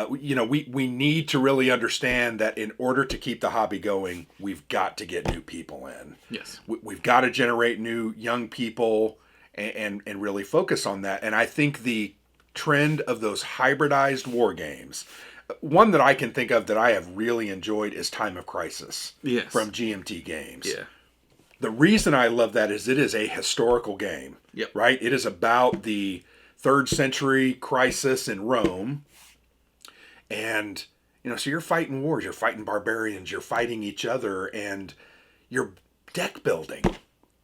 we need to really understand that in order to keep the hobby going, we've got to get new people in. Yes. We've got to generate new young people and really focus on that. And I think the trend of those hybridized war games, one that I can think of that I have really enjoyed is Time of Crisis. Yes. From GMT Games. Yeah. The reason I love that is it is a historical game. Yep. Right? It is about the 3rd century crisis in Rome. And, so you're fighting wars, you're fighting barbarians, you're fighting each other, and you're deck building.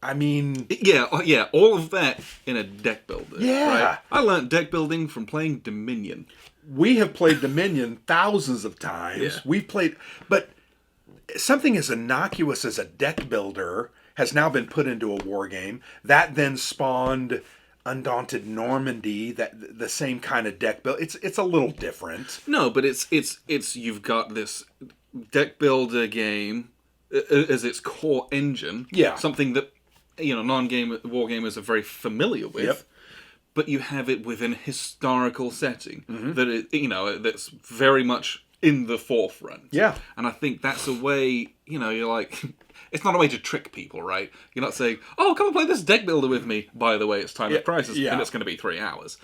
I mean... Yeah, all of that in a deck builder. Yeah. Right? I learned deck building from playing Dominion. We have played Dominion thousands of times. Yeah. We've played... But something as innocuous as a deck builder has now been put into a war game. That then spawned Undaunted Normandy, that the same kind of deck build. It's a little different. No, but it's you've got this deck builder game as its core engine. Yeah. Something that non-game war gamers are very familiar with. Yep. But you have it within a historical setting Mm-hmm. that's very much in the forefront. Yeah. And I think that's a way, you're like, it's not a way to trick people, right? You're not saying, oh, come and play this deck builder with me. By the way, it's Time of Crisis, and it's going to be 3 hours.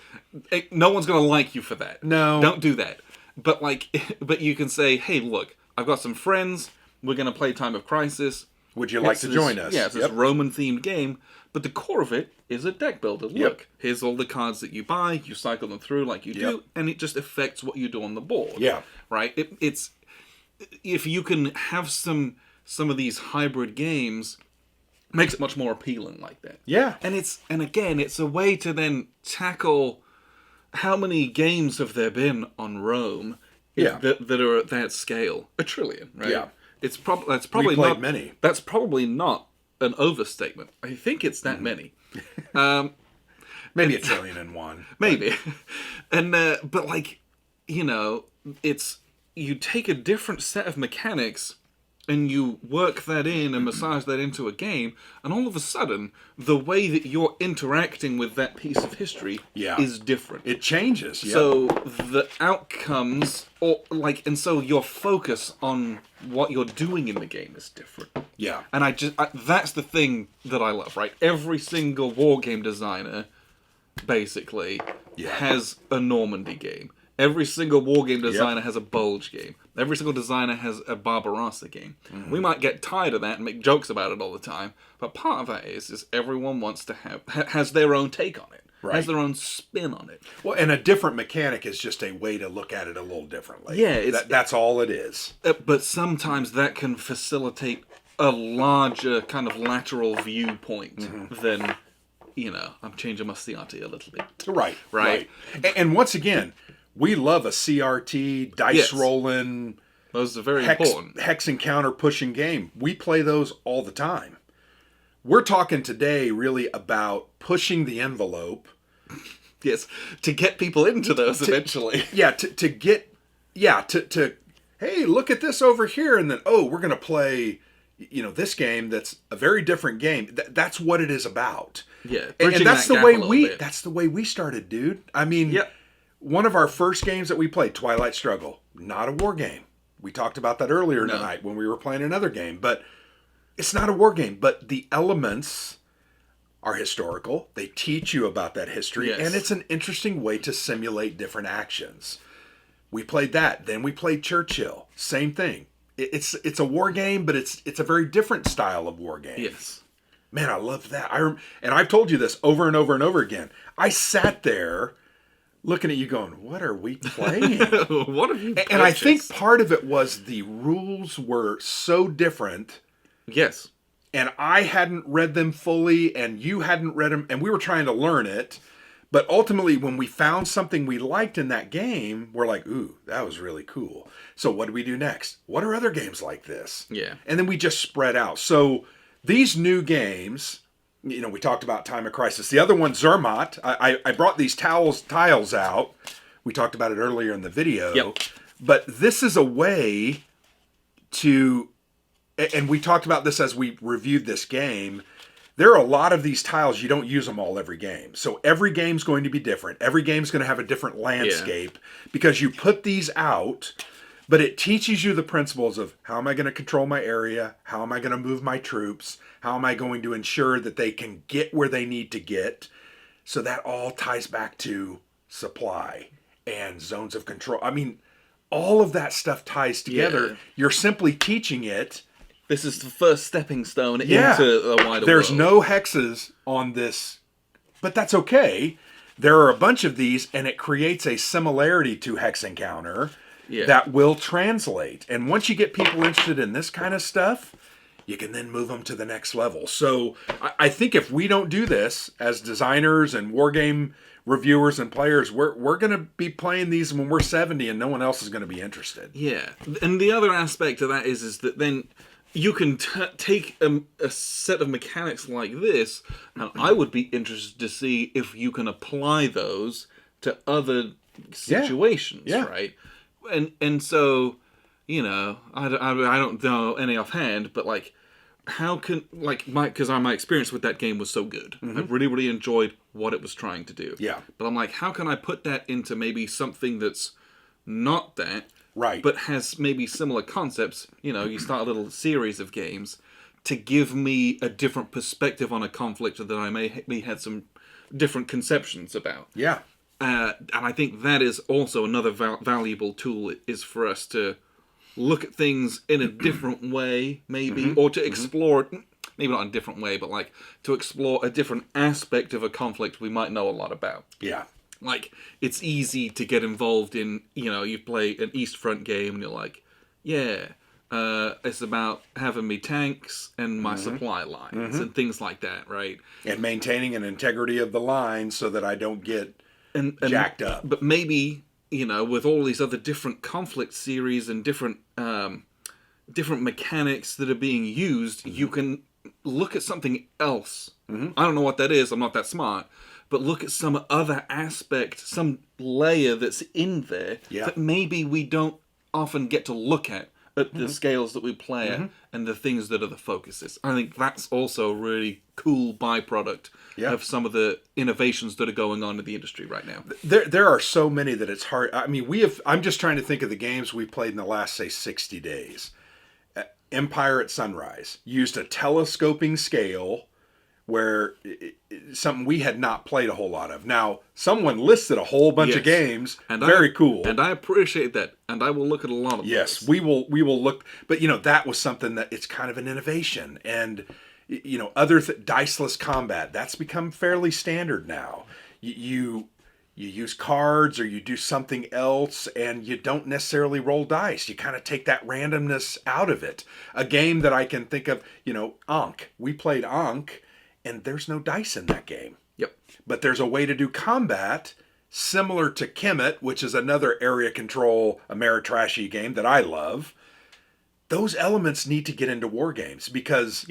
No one's going to like you for that. No. Don't do that. But but you can say, hey, look, I've got some friends. We're going to play Time of Crisis. Would you like to join us? Yeah, it's this Roman-themed game. But the core of it is a deck builder. Look, here's all the cards that you buy. You cycle them through like you do, and it just affects what you do on the board. Yeah. Right? It's if you can have some of these hybrid games, makes it much more appealing like that. Yeah. And again, it's a way to then tackle how many games have there been on Rome that are at that scale? 1 trillion, right? Yeah. That's probably played not many. That's probably not an overstatement. I think it's that many. Maybe 1,000,000,001. Maybe. And but it's you take a different set of mechanics and you work that in and massage that into a game, and all of a sudden, the way that you're interacting with that piece of history is different. It changes. Yeah. So the outcomes, and so your focus on what you're doing in the game is different. Yeah. And that's the thing that I love, right? Every single wargame designer, basically, has a Normandy game. Every single wargame designer has a Bulge game. Every single designer has a Barbarossa game. Mm-hmm. We might get tired of that and make jokes about it all the time, but part of that is everyone wants to has their own take on it, has their own spin on it. Well, and a different mechanic is just a way to look at it a little differently. Yeah, that's all it is. But sometimes that can facilitate a larger kind of lateral viewpoint than, I'm changing my CRT a little bit. Right. And once again, we love a CRT, dice rolling, those are very important. Hex and counter pushing game. We play those all the time. We're talking today really about pushing the envelope. Yes, to get people into those eventually. Yeah, to get, hey, look at this over here, and then, we're going to play, this game that's a very different game. That's what it is about. Yeah, and that's the way we started, dude. I mean, one of our first games that we played, Twilight Struggle, not a war game. We talked about that earlier tonight when we were playing another game. But it's not a war game, but the elements are historical. They teach you about that history, Yes. and it's an interesting way to simulate different actions. We played that. Then we played Churchill. Same thing. It's a war game, but it's a very different style of war game. Yes. Man, I love that. And I've told you this over and over and over again. I sat there looking at you going, what are we playing? What have you purchased? And I think part of it was the rules were so different. Yes. And I hadn't read them fully, and you hadn't read them, and we were trying to learn it. But ultimately, when we found something we liked in that game, we're like, ooh, that was really cool. So what do we do next? What are other games like this? Yeah. And then we just spread out. So these new games, we talked about Time of Crisis. The other one, Zermatt, I brought these tiles out. We talked about it earlier in the video. Yep. But this is a way to, and we talked about this as we reviewed this game, there are a lot of these tiles, you don't use them all every game. So every game's going to be different. Every game's going to have a different landscape because you put these out, but it teaches you the principles of how am I going to control my area? How am I going to move my troops? How am I going to ensure that they can get where they need to get? So that all ties back to supply and zones of control. I mean, all of that stuff ties together. Yeah. You're simply teaching it. This is the first stepping stone into the wider There's world. no hexes on this, but that's okay. There are a bunch of these, and it creates a similarity to Hex Encounter that will translate. And once you get people interested in this kind of stuff, you can then move them to the next level. So I think if we don't do this as designers and wargame reviewers and players, we're going to be playing these when we're 70 and no one else is going to be interested. Yeah. And the other aspect of that is that then you can take a set of mechanics like this, and I would be interested to see if you can apply those to other situations, right? And so, I don't know any offhand, but like, how can, like, because my experience with that game was so good. I really, really enjoyed what it was trying to do. Yeah. But I'm like, how can I put that into maybe something that's not that, Right. but has maybe similar concepts? You start a little series of games to give me a different perspective on a conflict that I may had some different conceptions about. Yeah. And I think that is also another valuable tool, is for us to look at things in a different way, maybe, or to explore, maybe not in a different way, but like to explore a different aspect of a conflict we might know a lot about. Yeah. Like, it's easy to get involved in, you play an East Front game and you're like, it's about having me tanks and my supply lines and things like that, right? And maintaining an integrity of the line so that I don't get jacked up. But maybe, with all these other different conflict series and different mechanics that are being used, you can look at something else. I don't know what that is, I'm not that smart. But look at some other aspect, some layer that's in there that maybe we don't often get to look at the scales that we play at and the things that are the focuses. I think that's also a really cool byproduct of some of the innovations that are going on in the industry right now. There are so many that it's hard. I mean, I'm just trying to think of the games we played in the last, say, 60 days. Empire at Sunrise used a telescoping scale where something we had not played a whole lot of. Now, someone listed a whole bunch of games. And very cool. And I appreciate that. And I will look at a lot of yes, those. we will look. But, that was something that it's kind of an innovation. And, other diceless combat, that's become fairly standard now. You use cards or you do something else and you don't necessarily roll dice. You kind of take that randomness out of it. A game that I can think of, Ankh. We played Ankh. And there's no dice in that game. Yep. But there's a way to do combat similar to Kemet, which is another area control Ameritrashy game that I love. Those elements need to get into war games because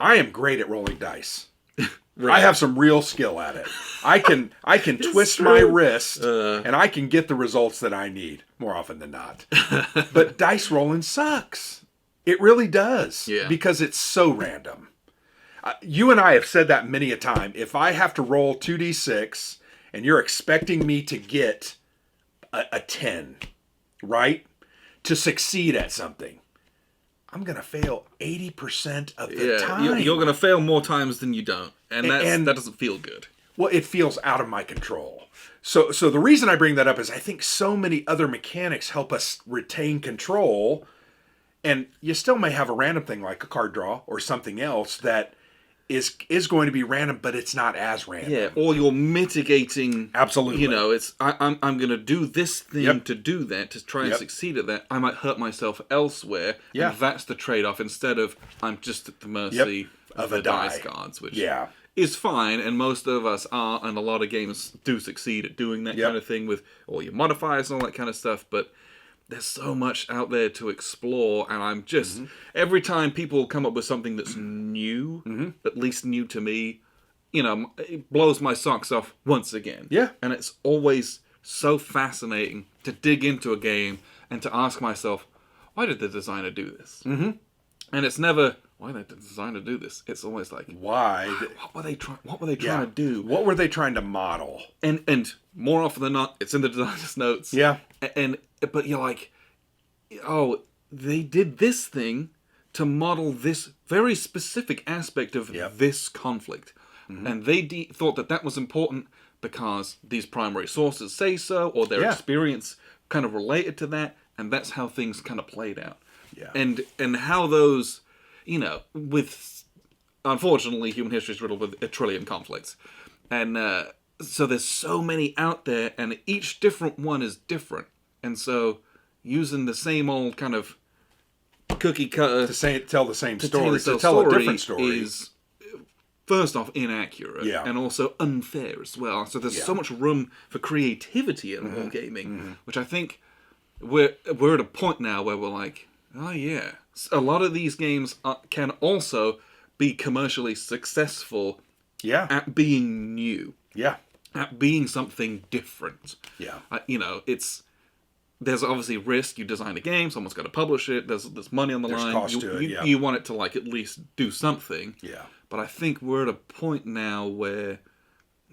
I am great at rolling dice. Right. I have some real skill at it. I can twist my wrist and I can get the results that I need more often than not. But dice rolling sucks. It really does. Yeah. Because it's so random. You and I have said that many a time. If I have to roll 2d6 and you're expecting me to get a 10, right? To succeed at something, I'm going to fail 80% of the time. You're going to fail more times than you don't. And that doesn't feel good. Well, it feels out of my control. So the reason I bring that up is I think so many other mechanics help us retain control. And you still may have a random thing like a card draw or something else that is going to be random, but it's not as random. Yeah, or you're mitigating. Absolutely. You know, it's I'm going to do this thing to do that, to try and succeed at that. I might hurt myself elsewhere. Yeah. And that's the trade-off instead of I'm just at the mercy of the dice gods, which is fine, and most of us are, and a lot of games do succeed at doing that kind of thing with all your modifiers and all that kind of stuff, but there's so much out there to explore, and I'm just... Every time people come up with something that's new, at least new to me, you know, it blows my socks off once again. Yeah. And it's always so fascinating to dig into a game and to ask myself, why did the designer do this? Mm-hmm. And it's never, why did the designer do this? It's always like, why? What were they trying to do? What were they trying to model? And more often than not, it's in the designer's notes. Yeah. But you're like, oh, they did this thing to model this very specific aspect of this conflict. Mm-hmm. And they thought that was important because these primary sources say so, or their experience kind of related to that, and that's how things kind of played out. Yeah. And how those, you know, with, unfortunately, human history is riddled with a trillion conflicts. And so there's so many out there, and each different one is different. And so using the same old kind of cookie cutter to tell the same story, to tell a different story is first off inaccurate and also unfair as well. So there's so much room for creativity in wargaming, which I think we're at a point now where we're like, oh yeah, a lot of these games can also be commercially successful at being new, at being something different. You know, there's obviously risk. You design a game, someone's got to publish it. There's money on the line. Cost to it, you want it to like at least do something. Yeah. But I think we're at a point now where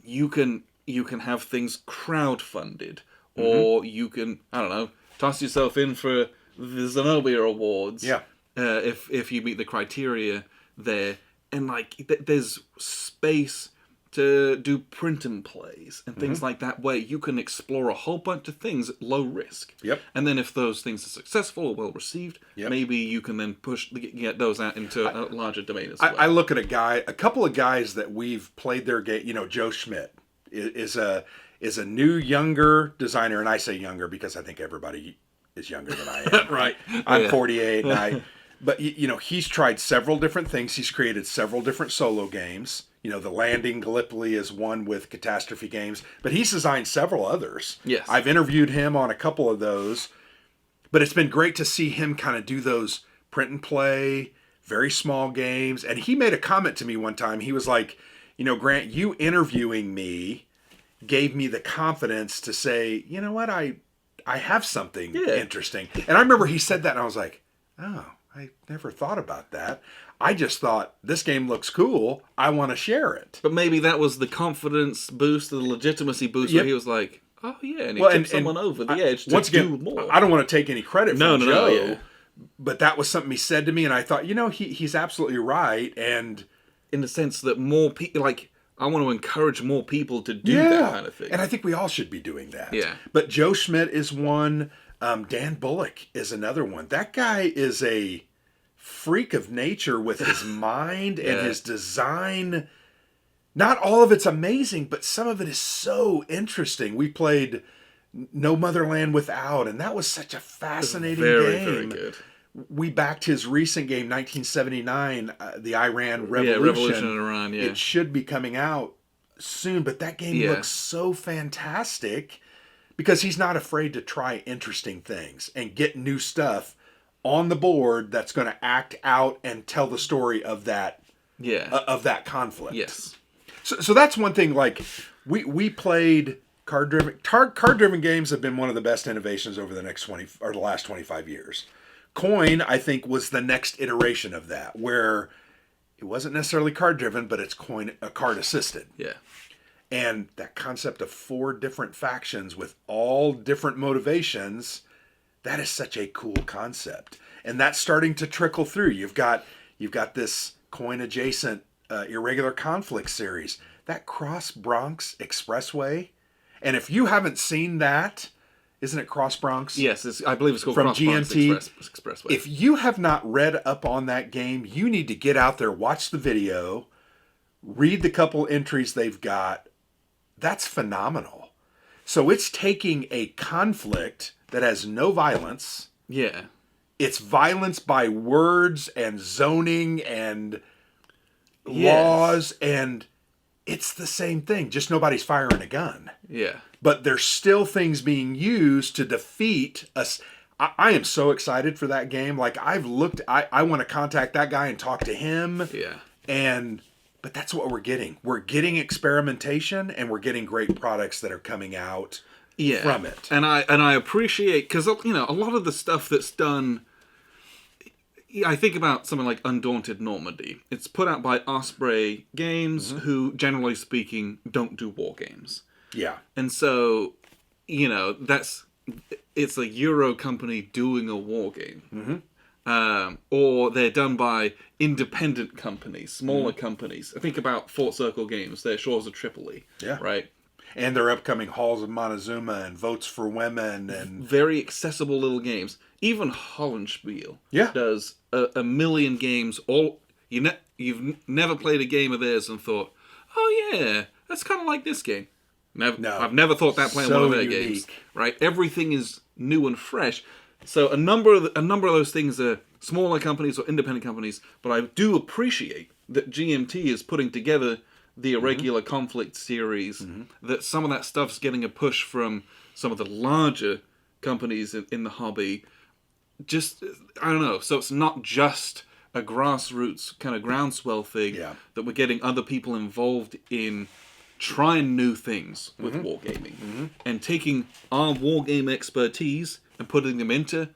you can have things crowdfunded, or you can, I don't know, toss yourself in for the Zenobia Awards. Yeah. If you meet the criteria there, and like there's space to do print and plays and things like that, where you can explore a whole bunch of things at low risk. Yep. And then if those things are successful or well received, maybe you can then get those out into a larger domain as well. I look at a couple of guys that we've played their game. You know, Joe Schmidt is a new younger designer, and I say younger because I think everybody is younger than I am. Right. I'm 48, and but you know, he's tried several different things. He's created several different solo games. You know, The Landing Gallipoli is one with Catastrophe Games, but he's designed several others. Yes. I've interviewed him on a couple of those, but it's been great to see him kind of do those print and play, very small games. And he made a comment to me one time. He was like, you know, Grant, you interviewing me gave me the confidence to say, you know what, I have something interesting. And I remember he said that, and I was like, oh, I never thought about that. I just thought, this game looks cool. I want to share it. But maybe that was the confidence boost, the legitimacy boost, where he was like, oh yeah, and he tipped someone over the edge to do more. I don't want to take any credit from Joe, no. But that was something he said to me, and I thought, you know, he's absolutely right. And in the sense that more people, like, I want to encourage more people to do that kind of thing. And I think we all should be doing that. Yeah. But Joe Schmidt is one. Dan Bullock is another one. That guy is a freak of nature with his mind and his design. Not all of it's amazing, but some of it is so interesting. We played No Motherland Without, and that was such a fascinating game. Very good. We backed his recent game, 1979, the Iran Revolution. Yeah, Revolution in Iran, It should be coming out soon, but that game looks so fantastic because he's not afraid to try interesting things and get new stuff on the board that's going to act out and tell the story of that conflict. Yes. So that's one thing. Like we played card-driven games have been one of the best innovations over the last 25 years. Coin, I think, was the next iteration of that, where it wasn't necessarily card-driven, but it's card-assisted. Yeah. And that concept of 4 different factions with all different motivations, that is such a cool concept. and that's starting to trickle through. You've got this coin adjacent irregular conflict series, that Cross Bronx Expressway, and if you haven't seen that, isn't it Cross Bronx? Yes, I believe it's called from Cross GMT Bronx Expressway. If you have not read up on that game, you need to get out there, watch the video, read the couple entries they've got. That's phenomenal. So it's taking a conflict that has no violence. Yeah. It's violence by words and zoning and laws, and it's the same thing, just nobody's firing a gun. Yeah. But there's still things being used to defeat us. I am so excited for that game. Like, I've looked, I want to contact that guy and talk to him. Yeah. But that's what we're getting. We're getting experimentation, and we're getting great products that are coming out from it. And I appreciate, because, you know, a lot of the stuff that's done, I think about something like Undaunted Normandy. It's put out by Osprey Games, who, generally speaking, don't do war games. Yeah. And so, you know, it's a Euro company doing a war game. Or they're done by independent companies, smaller companies. I think about Fort Circle Games, their Shores of Tripoli. Yeah. Right? And their upcoming Halls of Montezuma and Votes for Women and very accessible little games. Even Hollenspiel does a million games. You've never played a game of theirs and thought, oh yeah, that's kind of like this game. No, I've never thought that playing one of their games. Right? Everything is new and fresh. So a number of those things are smaller companies or independent companies, but I do appreciate that GMT is putting together the Irregular Conflict series, that some of that stuff's getting a push from some of the larger companies in the hobby. Just, I don't know, so it's not just a grassroots kind of groundswell thing, that we're getting other people involved in trying new things with wargaming, and taking our wargame expertise and putting them into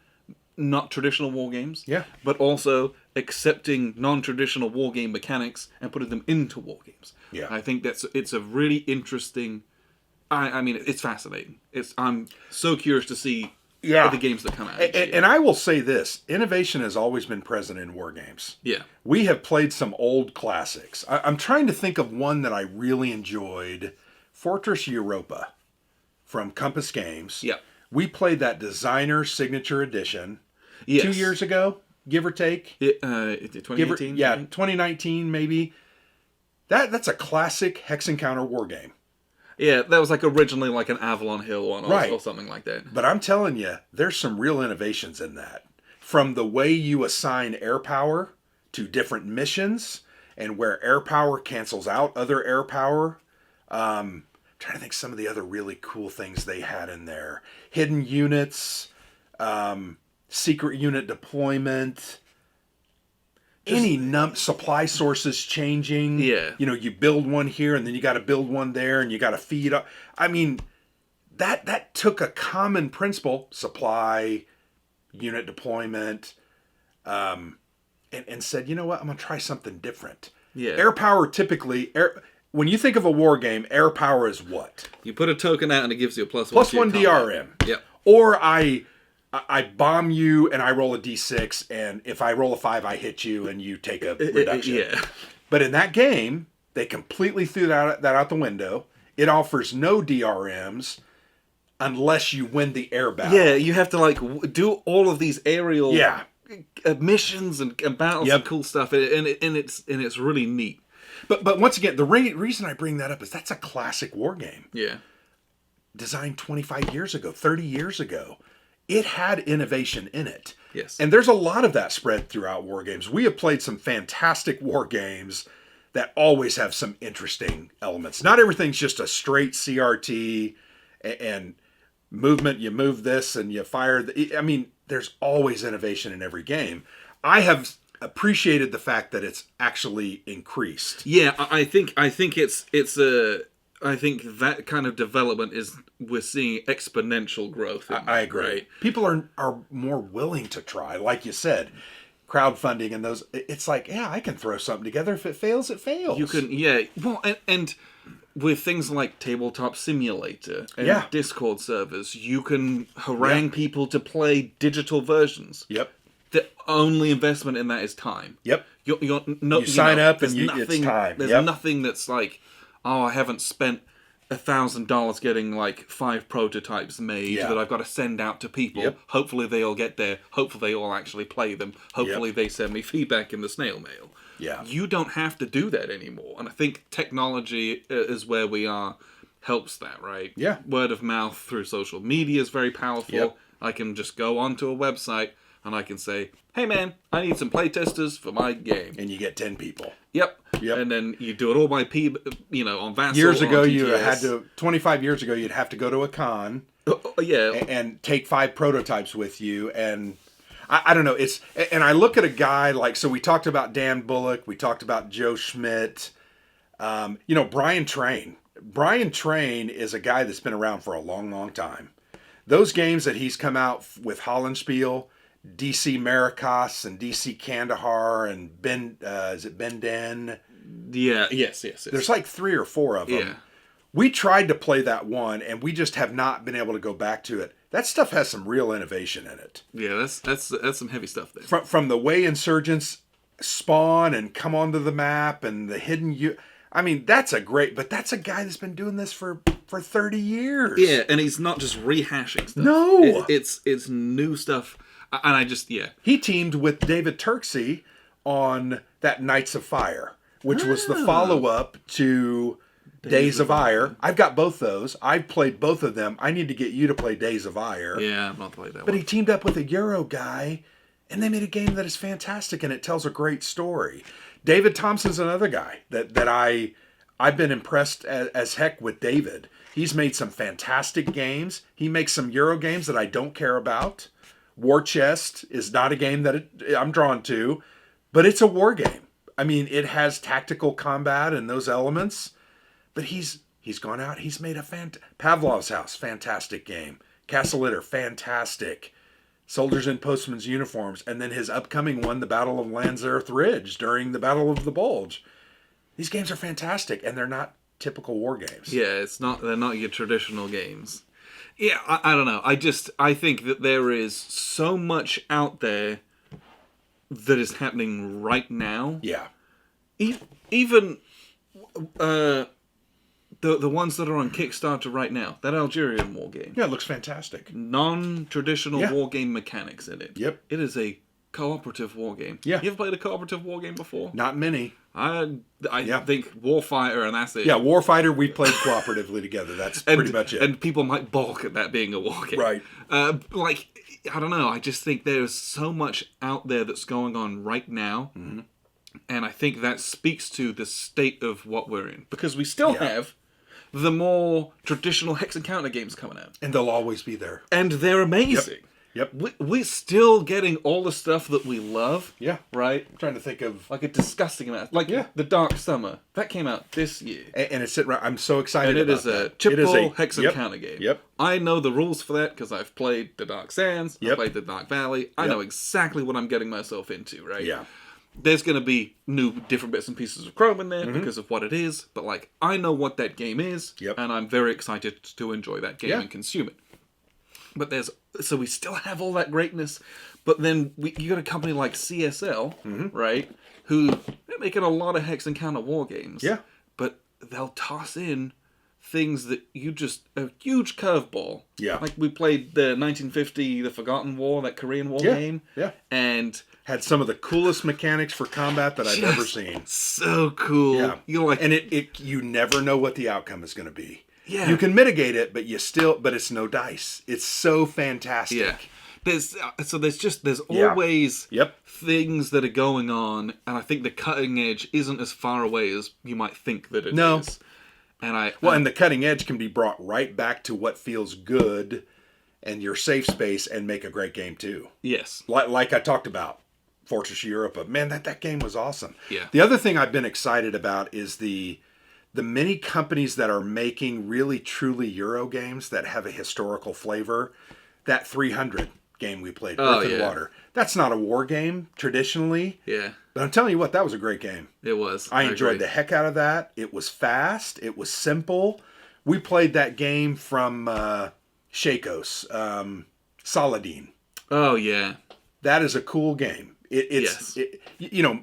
not traditional wargames, but also accepting non-traditional wargame mechanics and putting them into wargames. I think it's a really interesting. I mean, it's fascinating. I'm so curious to see the games that come out. And I will say this: innovation has always been present in wargames. Yeah, we have played some old classics. I'm trying to think of one that I really enjoyed: Fortress Europa from Compass Games. Yeah, we played that Designer Signature Edition 2 years ago, give or take. 2018? 2019 maybe. That's a classic Hex Encounter war game. Yeah, that was like originally like an Avalon Hill one or something like that. But I'm telling you, there's some real innovations in that. From the way you assign air power to different missions, and where air power cancels out other air power. Trying to think some of the other really cool things they had in there. Hidden units, secret unit deployment, any supply sources changing. Yeah. You know, you build one here and then you got to build one there and you got to feed up. I mean, that took a common principle, supply, unit deployment, and said, you know what, I'm going to try something different. Yeah. Air power typically, when you think of a war game, air power is what? You put a token out and it gives you a +1 DRM. Yep. Or I bomb you and I roll a d6, and if I roll a 5, I hit you and you take a reduction. But in that game, they completely threw that out the window. It offers no DRMs unless you win the air battle. Yeah, you have to like do all of these aerial missions and battles and cool stuff, and it's really neat. But once again, the reason I bring that up is that's a classic war game. Yeah. Designed 25 years ago, 30 years ago. It had innovation in it. Yes. And there's a lot of that spread throughout war games. We have played some fantastic war games that always have some interesting elements. Not everything's just a straight CRT and movement. You move this and you fire. I mean, there's always innovation in every game. I have appreciated the fact that it's actually increased. Yeah, I think that kind of development we're seeing exponential growth. I agree. Right? People are more willing to try, like you said, crowdfunding and those. It's like, yeah, I can throw something together. If it fails, it fails. You can, yeah. Well, and with things like Tabletop Simulator and Discord servers, you can harangue people to play digital versions. Yep. the only investment in that is time. Yep. You sign up and it's time. There's nothing that's like, oh, I haven't spent $1,000 getting like 5 prototypes made that I've got to send out to people. Yep. Hopefully they all get there. Hopefully they all actually play them. Hopefully they send me feedback in the snail mail. Yeah. You don't have to do that anymore. And I think technology is where we are helps that, right? Yeah. Word of mouth through social media is very powerful. Yep. I can just go onto a website and I can say, hey man, I need some playtesters for my game. And you get 10 people. Yep. And then you do it all by on Vassal. Years ago, on you had to. 25 years ago, you'd have to go to a con. And take 5 prototypes with you. And I don't know. And I look at a guy like, so we talked about Dan Bullock. We talked about Joe Schmidt. Brian Train. Brian Train is a guy that's been around for a long, long time. Those games that he's come out with Hollandspiel, DC Maracas and DC Kandahar and is it Ben Den? Yeah, yes. There's like 3 or 4 of them. Yeah. We tried to play that one, and we just have not been able to go back to it. That stuff has some real innovation in it. Yeah, that's some heavy stuff there. From the way insurgents spawn and come onto the map and the hidden... I mean, that's a guy that's been doing this for 30 years. Yeah, and he's not just rehashing stuff. No! It's new stuff. And He teamed with David Turksey on that Knights of Fire, which was the follow-up to Days of Ire. I've got both those. I've played both of them. I need to get you to play Days of Ire. Yeah, I've not played that one. But he teamed up with a Euro guy, and they made a game that is fantastic, and it tells a great story. David Thompson's another guy that I've been impressed as heck with David. He's made some fantastic games. He makes some Euro games that I don't care about. War Chest is not a game that I'm drawn to, but it's a war game. I mean, it has tactical combat and those elements, but he's gone out. He's made Pavlov's House, fantastic game. Castle Litter, fantastic. Soldiers in Postmen's Uniforms, and then his upcoming one, the Battle of Lanzerth Ridge during the Battle of the Bulge. These games are fantastic, and they're not typical war games. Yeah, they're not your traditional games. Yeah, I don't know. I think that there is so much out there that is happening right now. Yeah. Even the ones that are on Kickstarter right now, that Algerian war game. Yeah, it looks fantastic. Non-traditional war game mechanics in it. Yep. It is a cooperative war game. Yeah. You ever played a cooperative war game before? Not many. I think Warfighter, and that's it. Yeah, Warfighter, we played cooperatively together. That's pretty much it. And people might balk at that being a war game. Right. I don't know. I just think there's so much out there that's going on right now. Mm-hmm. And I think that speaks to the state of what we're in. Because we still have the more traditional hex and counter games coming out. And they'll always be there. And they're amazing. Yep. We're still getting all the stuff that we love. Yeah. Right? I'm trying to think of... Like a disgusting amount. Like The Dark Summer. That came out this year. And it's sitting right... I'm so excited about it. And it is a chip hex and counter game. Yep. I know the rules for that because I've played The Dark Sands. Yep. I've played The Dark Valley. I know exactly what I'm getting myself into, right? Yeah. There's going to be different bits and pieces of Chrome in there because of what it is. But, I know what that game is. Yep. And I'm very excited to enjoy that game and consume it. But so we still have all that greatness, but then you got a company like CSL, right, who they're making a lot of hex and counter war games. Yeah. But they'll toss in things that a huge curveball. Yeah. Like we played the 1950, The Forgotten War, that Korean war game. Yeah. And had some of the coolest mechanics for combat that I've ever seen. So cool. Yeah. And you never know what the outcome is going to be. Yeah. You can mitigate it, but it's no dice. It's so fantastic. Yeah. There's always Yep. things that are going on, and I think the cutting edge isn't as far away as you might think that it is. And the cutting edge can be brought right back to what feels good and your safe space and make a great game too. Yes. Like I talked about, Fortress Europa. Man, that game was awesome. Yeah. The other thing I've been excited about is the many companies that are making really truly Euro games that have a historical flavor. That 300 game we played, Earth and Water. That's not a war game traditionally. Yeah. But I'm telling you what, that was a great game. It was. I enjoyed the heck out of that. It was fast. It was simple. We played that game from Shakos, Saladin. Oh, yeah. that is a cool game.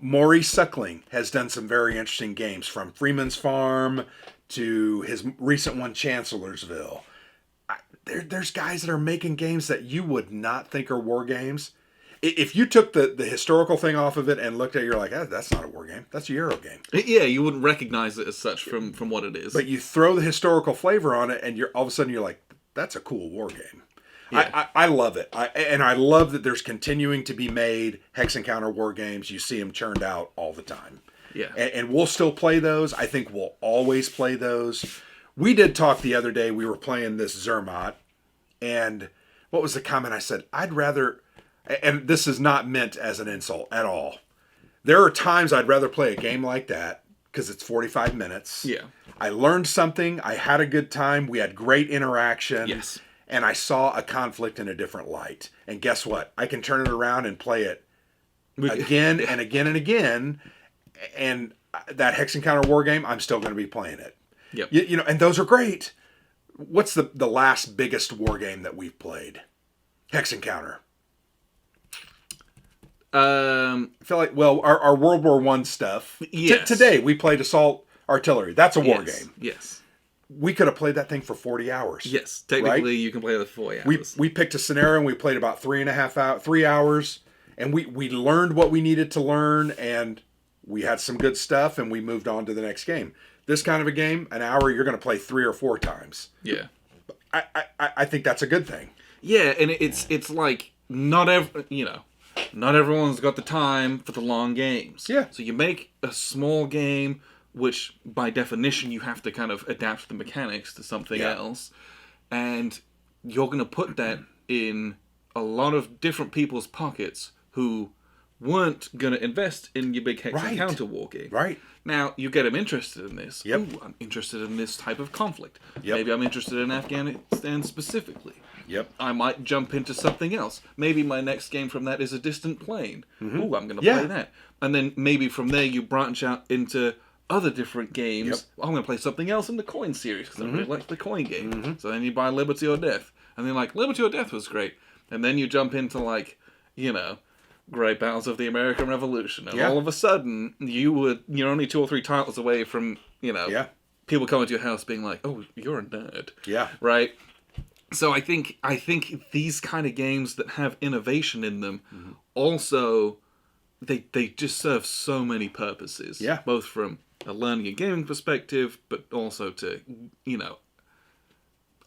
Maurice Suckling has done some very interesting games, from Freeman's Farm to his recent one, Chancellorsville. There's guys that are making games that you would not think are war games. If you took the historical thing off of it and looked at it, you're like, that's not a war game. That's a Euro game. Yeah, you wouldn't recognize it as such from what it is. But you throw the historical flavor on it, and all of a sudden you're like, that's a cool war game. Yeah. I love it. I love that there's continuing to be made Hex Encounter war games. You see them churned out all the time. Yeah. And we'll still play those. I think we'll always play those. We did talk the other day. We were playing this Zermatt. And what was the comment? I said, I'd rather... And this is not meant as an insult at all. There are times I'd rather play a game like that because it's 45 minutes. Yeah. I learned something. I had a good time. We had great interaction. Yes. And I saw a conflict in a different light. And guess what? I can turn it around and play it again and again and again. And that Hex Encounter war game, I'm still going to be playing it. Yep. And those are great. What's the last biggest war game that we've played? Hex Encounter. I feel like, our World War I stuff. Yes. Today we played Assault Artillery. That's a war game. Yes. We could have played that thing for 40 hours. Yes. Technically, you can play it for 40 hours. We picked a scenario and we played about 3 hours. And we learned what we needed to learn, and we had some good stuff, and we moved on to the next game. This kind of a game, an hour, you're going to play 3 or 4 times. Yeah. I think that's a good thing. Yeah, and it's like not everyone's got the time for the long games. Yeah. So you make a small game, which by definition you have to kind of adapt the mechanics to something else, and you're going to put that in a lot of different people's pockets who weren't going to invest in your big Hex Encounter war game. Right. Now, you get them interested in this. Yep. Ooh, I'm interested in this type of conflict. Yep. Maybe I'm interested in Afghanistan specifically. Yep. I might jump into something else. Maybe my next game from that is a Distant Plane. Mm-hmm. Ooh, I'm going to play that. And then maybe from there you branch out into other different games. Yep. I'm going to play something else in the coin series because I really like the coin game. Mm-hmm. So then you buy Liberty or Death. And then Liberty or Death was great. And then you jump into Great Battles of the American Revolution. And all of a sudden, you're only 2 or 3 titles away from, people coming to your house being like, oh, you're a nerd. Yeah. Right? So I think these kind of games that have innovation in them also, they just serve so many purposes. Yeah. Both from a learning and gaming perspective, but also to,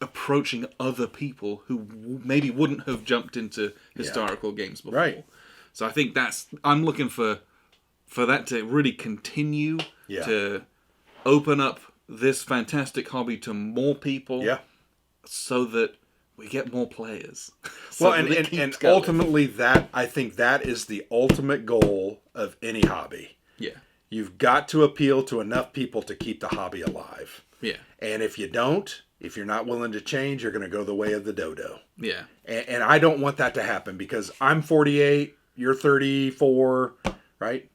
approaching other people who maybe wouldn't have jumped into historical games before. Right. So I think I'm looking for that to really continue to open up this fantastic hobby to more people. Yeah. So that we get more players. And ultimately I think that is the ultimate goal of any hobby. Yeah. You've got to appeal to enough people to keep the hobby alive. Yeah. And if you don't, if you're not willing to change, you're going to go the way of the dodo. Yeah. And I don't want that to happen because I'm 48, you're 34, right?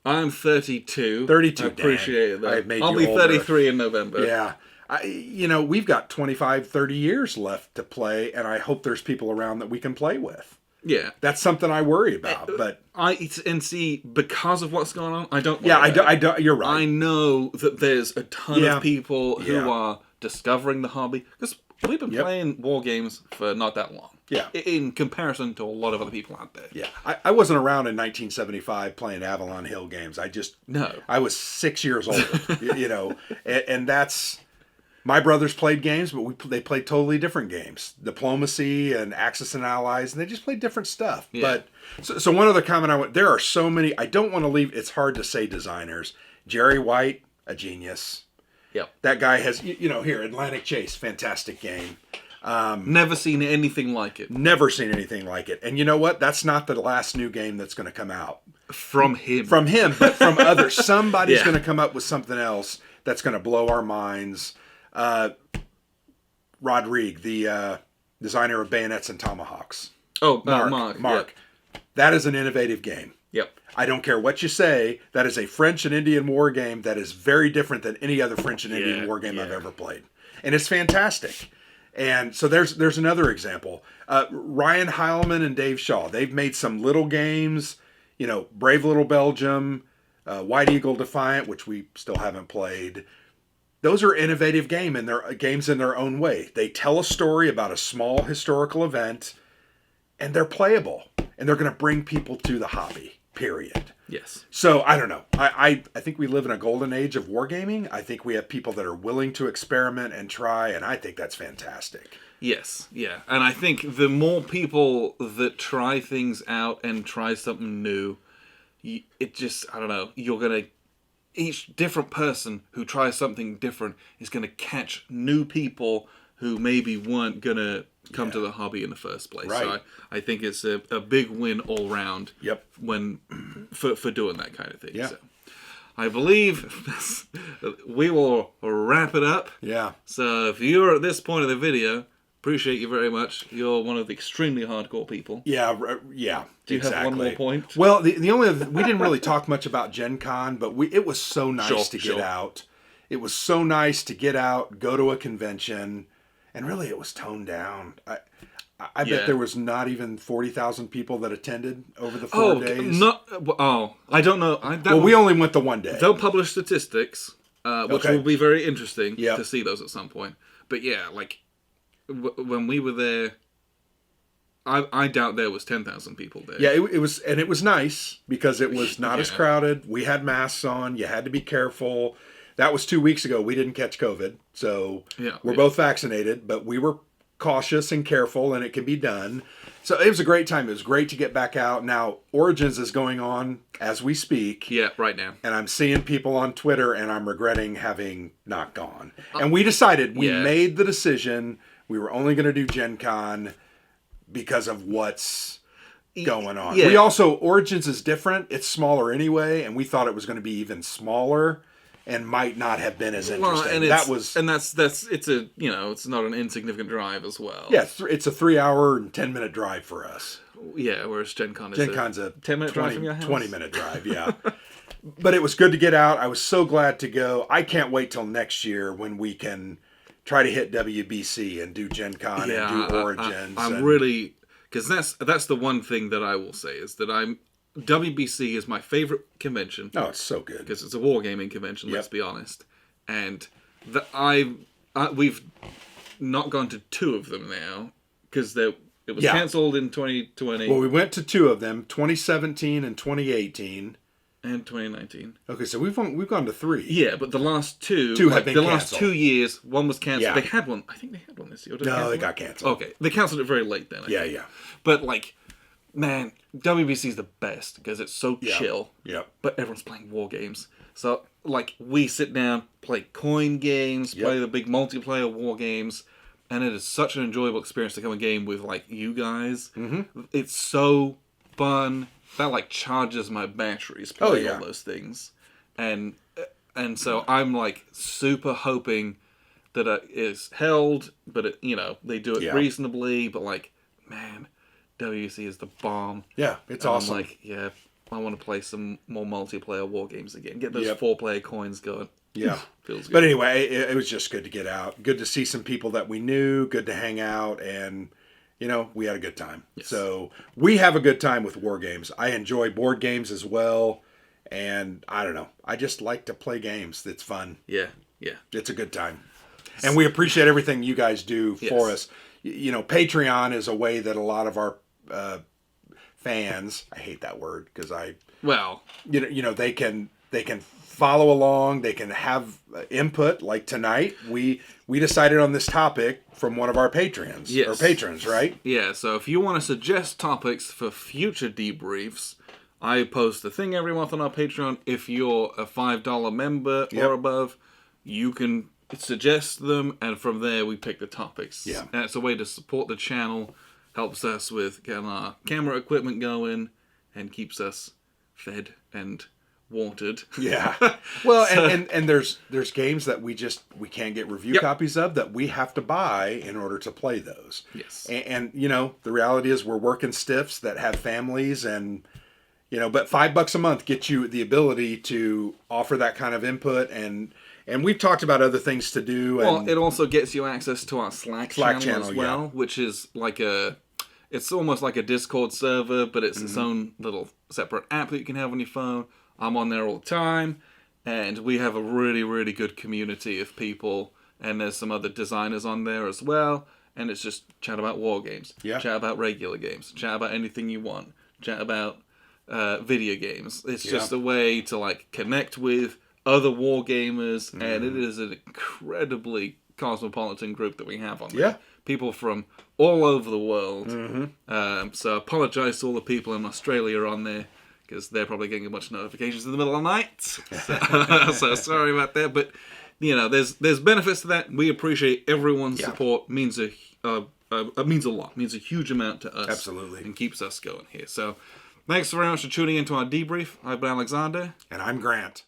I'm 32. 32. I appreciate that. I'll be 33 in November. Yeah. We've got 25, 30 years left to play, and I hope there's people around that we can play with. Yeah. That's something I worry about. But because of what's going on, I don't worry I don't. You're right. I know that there's a ton of people who are discovering the hobby, because we've been playing war games for not that long. Yeah. In comparison to a lot of other people out there. Yeah. I wasn't around in 1975 playing Avalon Hill games. I was 6 years old, and that's, my brothers played games, but they played totally different games. Diplomacy and Axis and Allies, and they just played different stuff. Yeah. But so one other comment there are so many, I don't want to leave, it's hard to say designers. Jerry White, a genius. Yep. That guy has, here, Atlantic Chase, fantastic game. Never seen anything like it. Never seen anything like it. And you know what? That's not the last new game that's going to come out. From him. But from others. Somebody's going to come up with something else that's going to blow our minds. Rodrigue, the designer of Bayonets and Tomahawks. Oh, Mark. Yep. That is an innovative game. Yep. I don't care what you say. That is a French and Indian war game that is very different than any other French and Indian war game I've ever played. And it's fantastic. And so there's another example. Ryan Heilman and Dave Shaw, they've made some little games, Brave Little Belgium, White Eagle Defiant, which we still haven't played. Those are innovative games in their own way. They tell a story about a small historical event, and they're playable. And they're going to bring people to the hobby, period. Yes. So, I don't know. I think we live in a golden age of wargaming. I think we have people that are willing to experiment and try, and I think that's fantastic. Yes, yeah. And I think the more people that try things out and try something new, it just, I don't know, each different person who tries something different is going to catch new people who maybe weren't going to come to the hobby in the first place. Right. So I think it's a big win all round. Yep. For doing that kind of thing. Yeah. So I believe we will wrap it up. Yeah. So if you're at this point of the video, appreciate you very much. You're one of the extremely hardcore people. Yeah. Do you have one more point? Well, the only we didn't really talk much about Gen Con, but it was so nice to get out. It was so nice to get out, go to a convention, and really it was toned down. I bet there was not even 40,000 people that attended over the 4 days. I don't know. We only went the 1 day. They'll publish statistics, which will be very interesting to see those at some point. But yeah, like when we were there, I doubt there was 10,000 people there. Yeah, it was, and it was nice because it was not as crowded. We had masks on. You had to be careful. That was 2 weeks ago. We didn't catch COVID, so we're both vaccinated, but we were cautious and careful, and it can be done. So it was a great time. It was great to get back out. Now, Origins is going on as we speak. Yeah, right now. And I'm seeing people on Twitter, and I'm regretting having not gone. And we decided, we made the decision, we were only going to do Gen Con because of what's going on. Yeah. We also, Origins is different. It's smaller anyway, and we thought it was going to be even smaller. And might not have been as interesting. It's not an insignificant drive as well. Yeah, it's a 3 hour and 10-minute drive for us. Yeah, whereas Gen Con's a 10-minute drive from your house. 20-minute drive, yeah. But it was good to get out. I was so glad to go. I can't wait till next year when we can try to hit WBC and do Gen Con and do Origins. I'm really, because that's the one thing that I will say is that WBC is my favorite convention. Oh, it's so good because it's a wargaming convention. Let's be honest, and we've not gone to 2 of them now because it was cancelled in 2020. Well, we went to 2 of them, 2017 and 2018. And 2019. Okay, so we've gone to 3. Yeah, but the last 2 have been the canceled. last 2 years, one was cancelled. Yeah. They had one. I think they had one this year. No, they got canceled. Okay, they cancelled it very late then. I think. Yeah. But man, WBC is the best because it's so chill. Yeah. But everyone's playing war games. So, we sit down, play coin games, play the big multiplayer war games, and it is such an enjoyable experience to come a game with, you guys. Mm-hmm. It's so fun. That, charges my batteries playing all those things. And so I'm, super hoping that it is held, but, they do it reasonably, but, man... WC is the bomb. Yeah, it's awesome. I want to play some more multiplayer war games again. Get those 4-player coins going. Yeah. Feels good. But anyway, it was just good to get out. Good to see some people that we knew. Good to hang out. And, we had a good time. Yes. So we have a good time with war games. I enjoy board games as well. And I don't know. I just like to play games. It's fun. Yeah. It's a good time. And we appreciate everything you guys do for us. Patreon is a way that a lot of our fans, I hate that word because they can follow along, they can have input. Like tonight, we decided on this topic from one of our patrons or patrons, right? Yeah. So if you want to suggest topics for future debriefs, I post a thing every month on our Patreon. If you're a $5 member or above, you can suggest them, and from there we pick the topics. Yeah. And it's a way to support the channel. Helps us with getting our camera equipment going and keeps us fed and watered. Yeah. Well, and there's games that we can't get review copies of that we have to buy in order to play those. Yes. And the reality is we're working stiffs that have families and but $5 a month gets you the ability to offer that kind of input and And we've talked about other things to do. Well, And it also gets you access to our Slack channel as well, yeah. which is like it's almost like a Discord server, but it's its own little separate app that you can have on your phone. I'm on there all the time, and we have a really, really good community of people, and there's some other designers on there as well, and it's just chat about war games, chat about regular games, chat about anything you want, chat about video games. It's just a way to like connect with other war gamers, and it is an incredibly cosmopolitan group that we have on there. Yeah. People from all over the world. So I apologise to all the people in Australia on there, because they're probably getting a bunch of notifications in the middle of the night. So sorry about that. But, you know, there's benefits to that. We appreciate everyone's support. It means a lot. It means a huge amount to us. Absolutely. And keeps us going here. So thanks very much for tuning into our debrief. I've been Alexander. And I'm Grant.